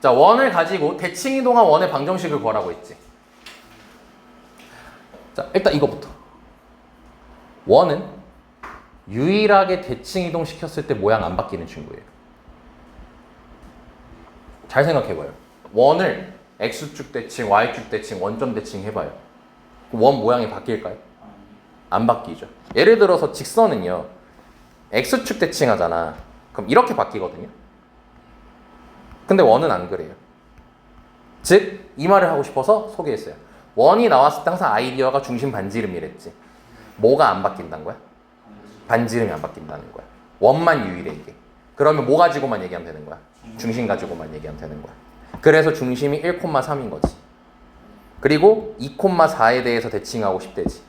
자, 원을 가지고 대칭 이동한 원의 방정식을 구하라고 했지. 자, 일단 이거부터. 원은 유일하게 대칭 이동시켰을 때 모양 안 바뀌는 친구예요. 잘 생각해봐요. 원을 X축 대칭, Y축 대칭, 원점 대칭 해봐요. 원 모양이 바뀔까요? 아니. 안 바뀌죠. 예를 들어서 직선은요. X축 대칭하잖아. 그럼 이렇게 바뀌거든요. 근데 원은 안 그래요. 즉, 이 말을 하고 싶어서 소개했어요. 원이 나왔을 때 항상 아이디어가 중심 반지름이랬지. 뭐가 안 바뀐다는 거야? 반지름이 안 바뀐다는 거야. 원만 유일해 이게. 그러면 뭐 가지고만 얘기하면 되는 거야? 중심 가지고만 얘기하면 되는 거야. 그래서 중심이 1,3인 거지. 그리고 2,4에 대해서 대칭하고 싶대지.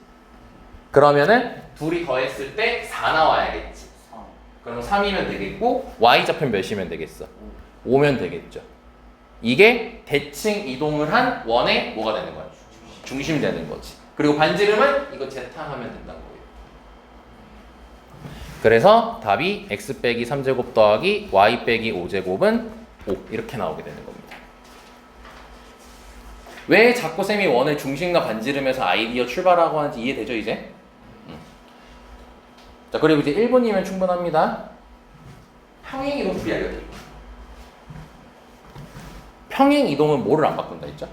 그러면은 둘이 더했을 때 4 나와야겠지. 3. 그럼 3이면 되겠고 y좌편 몇이면 되겠어? 5면 되겠죠. 이게 대칭 이동을 한 원의 뭐가 되는 거야? 중심이 되는 거지. 그리고 반지름은 이거 제타 하면 된다는 거예요. 그래서 답이 x 빼기 3제곱 더하기 y 빼기 5제곱은 5 이렇게 나오게 되는 겁니다. 왜 자꾸 쌤이 원의 중심과 반지름에서 아이디어 출발하고 하는지 이해되죠 이제? 자 그리고 이제 1분이면 충분합니다. 평행 이동 풀이 알려드릴게요. 평행 이동은 뭐를 안 바꾼다 했죠?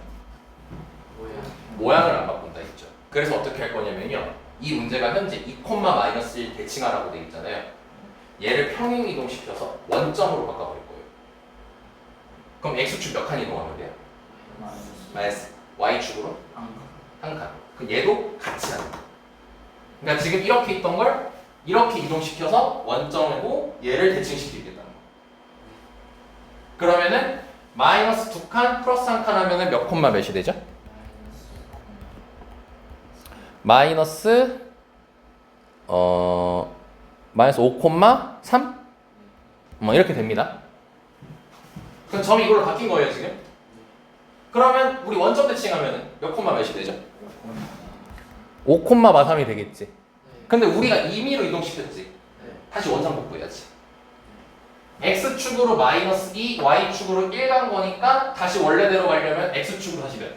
모양을 안 바꾼다 했죠. 그래서 어떻게 할 거냐면요. 이 문제가 현재 2,-1 대칭하라고 돼 있잖아요. 얘를 평행 이동시켜서 원점으로 바꿔버릴 거예요. 그럼 x축 몇 칸 이동하면 돼요? 마이너스 y축으로 한 칸. 그럼 얘도 같이 하는 거예요. 그러니까 지금 이렇게 있던 걸 이렇게 이동시켜서 원점이고 얘를 대칭시키겠다는 거예요. 그러면은 마이너스 2칸 플러스 1칸 하면은 몇 콤마 몇이 되죠? 마이너스 5,3? 뭐 이렇게 됩니다. 그럼 점이 이걸로 바뀐 거예요 지금? 그러면 우리 원점 대칭하면은 몇 콤마 몇이 되죠? 5,3이 되겠지. 근데 우리가 임의로 이동시켰지. 다시 원점 복구해야지. x축으로 마이너스 2, y축으로 1 간 거니까 다시 원래대로 가려면 x축으로 다시 몇?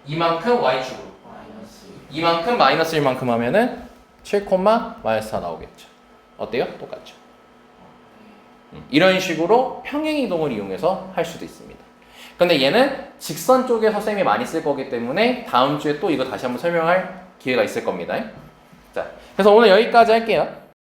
이만큼 y축으로. 이만큼 마이너스 1만큼 하면은 7, 마이너스 4 나오겠죠. 어때요? 똑같죠. 이런 식으로 평행 이동을 이용해서 할 수도 있습니다. 근데 얘는 직선 쪽에서 쌤이 많이 쓸 거기 때문에 다음 주에 또 이거 다시 한번 설명할 기회가 있을 겁니다. 자, 그래서 오늘 여기까지 할게요.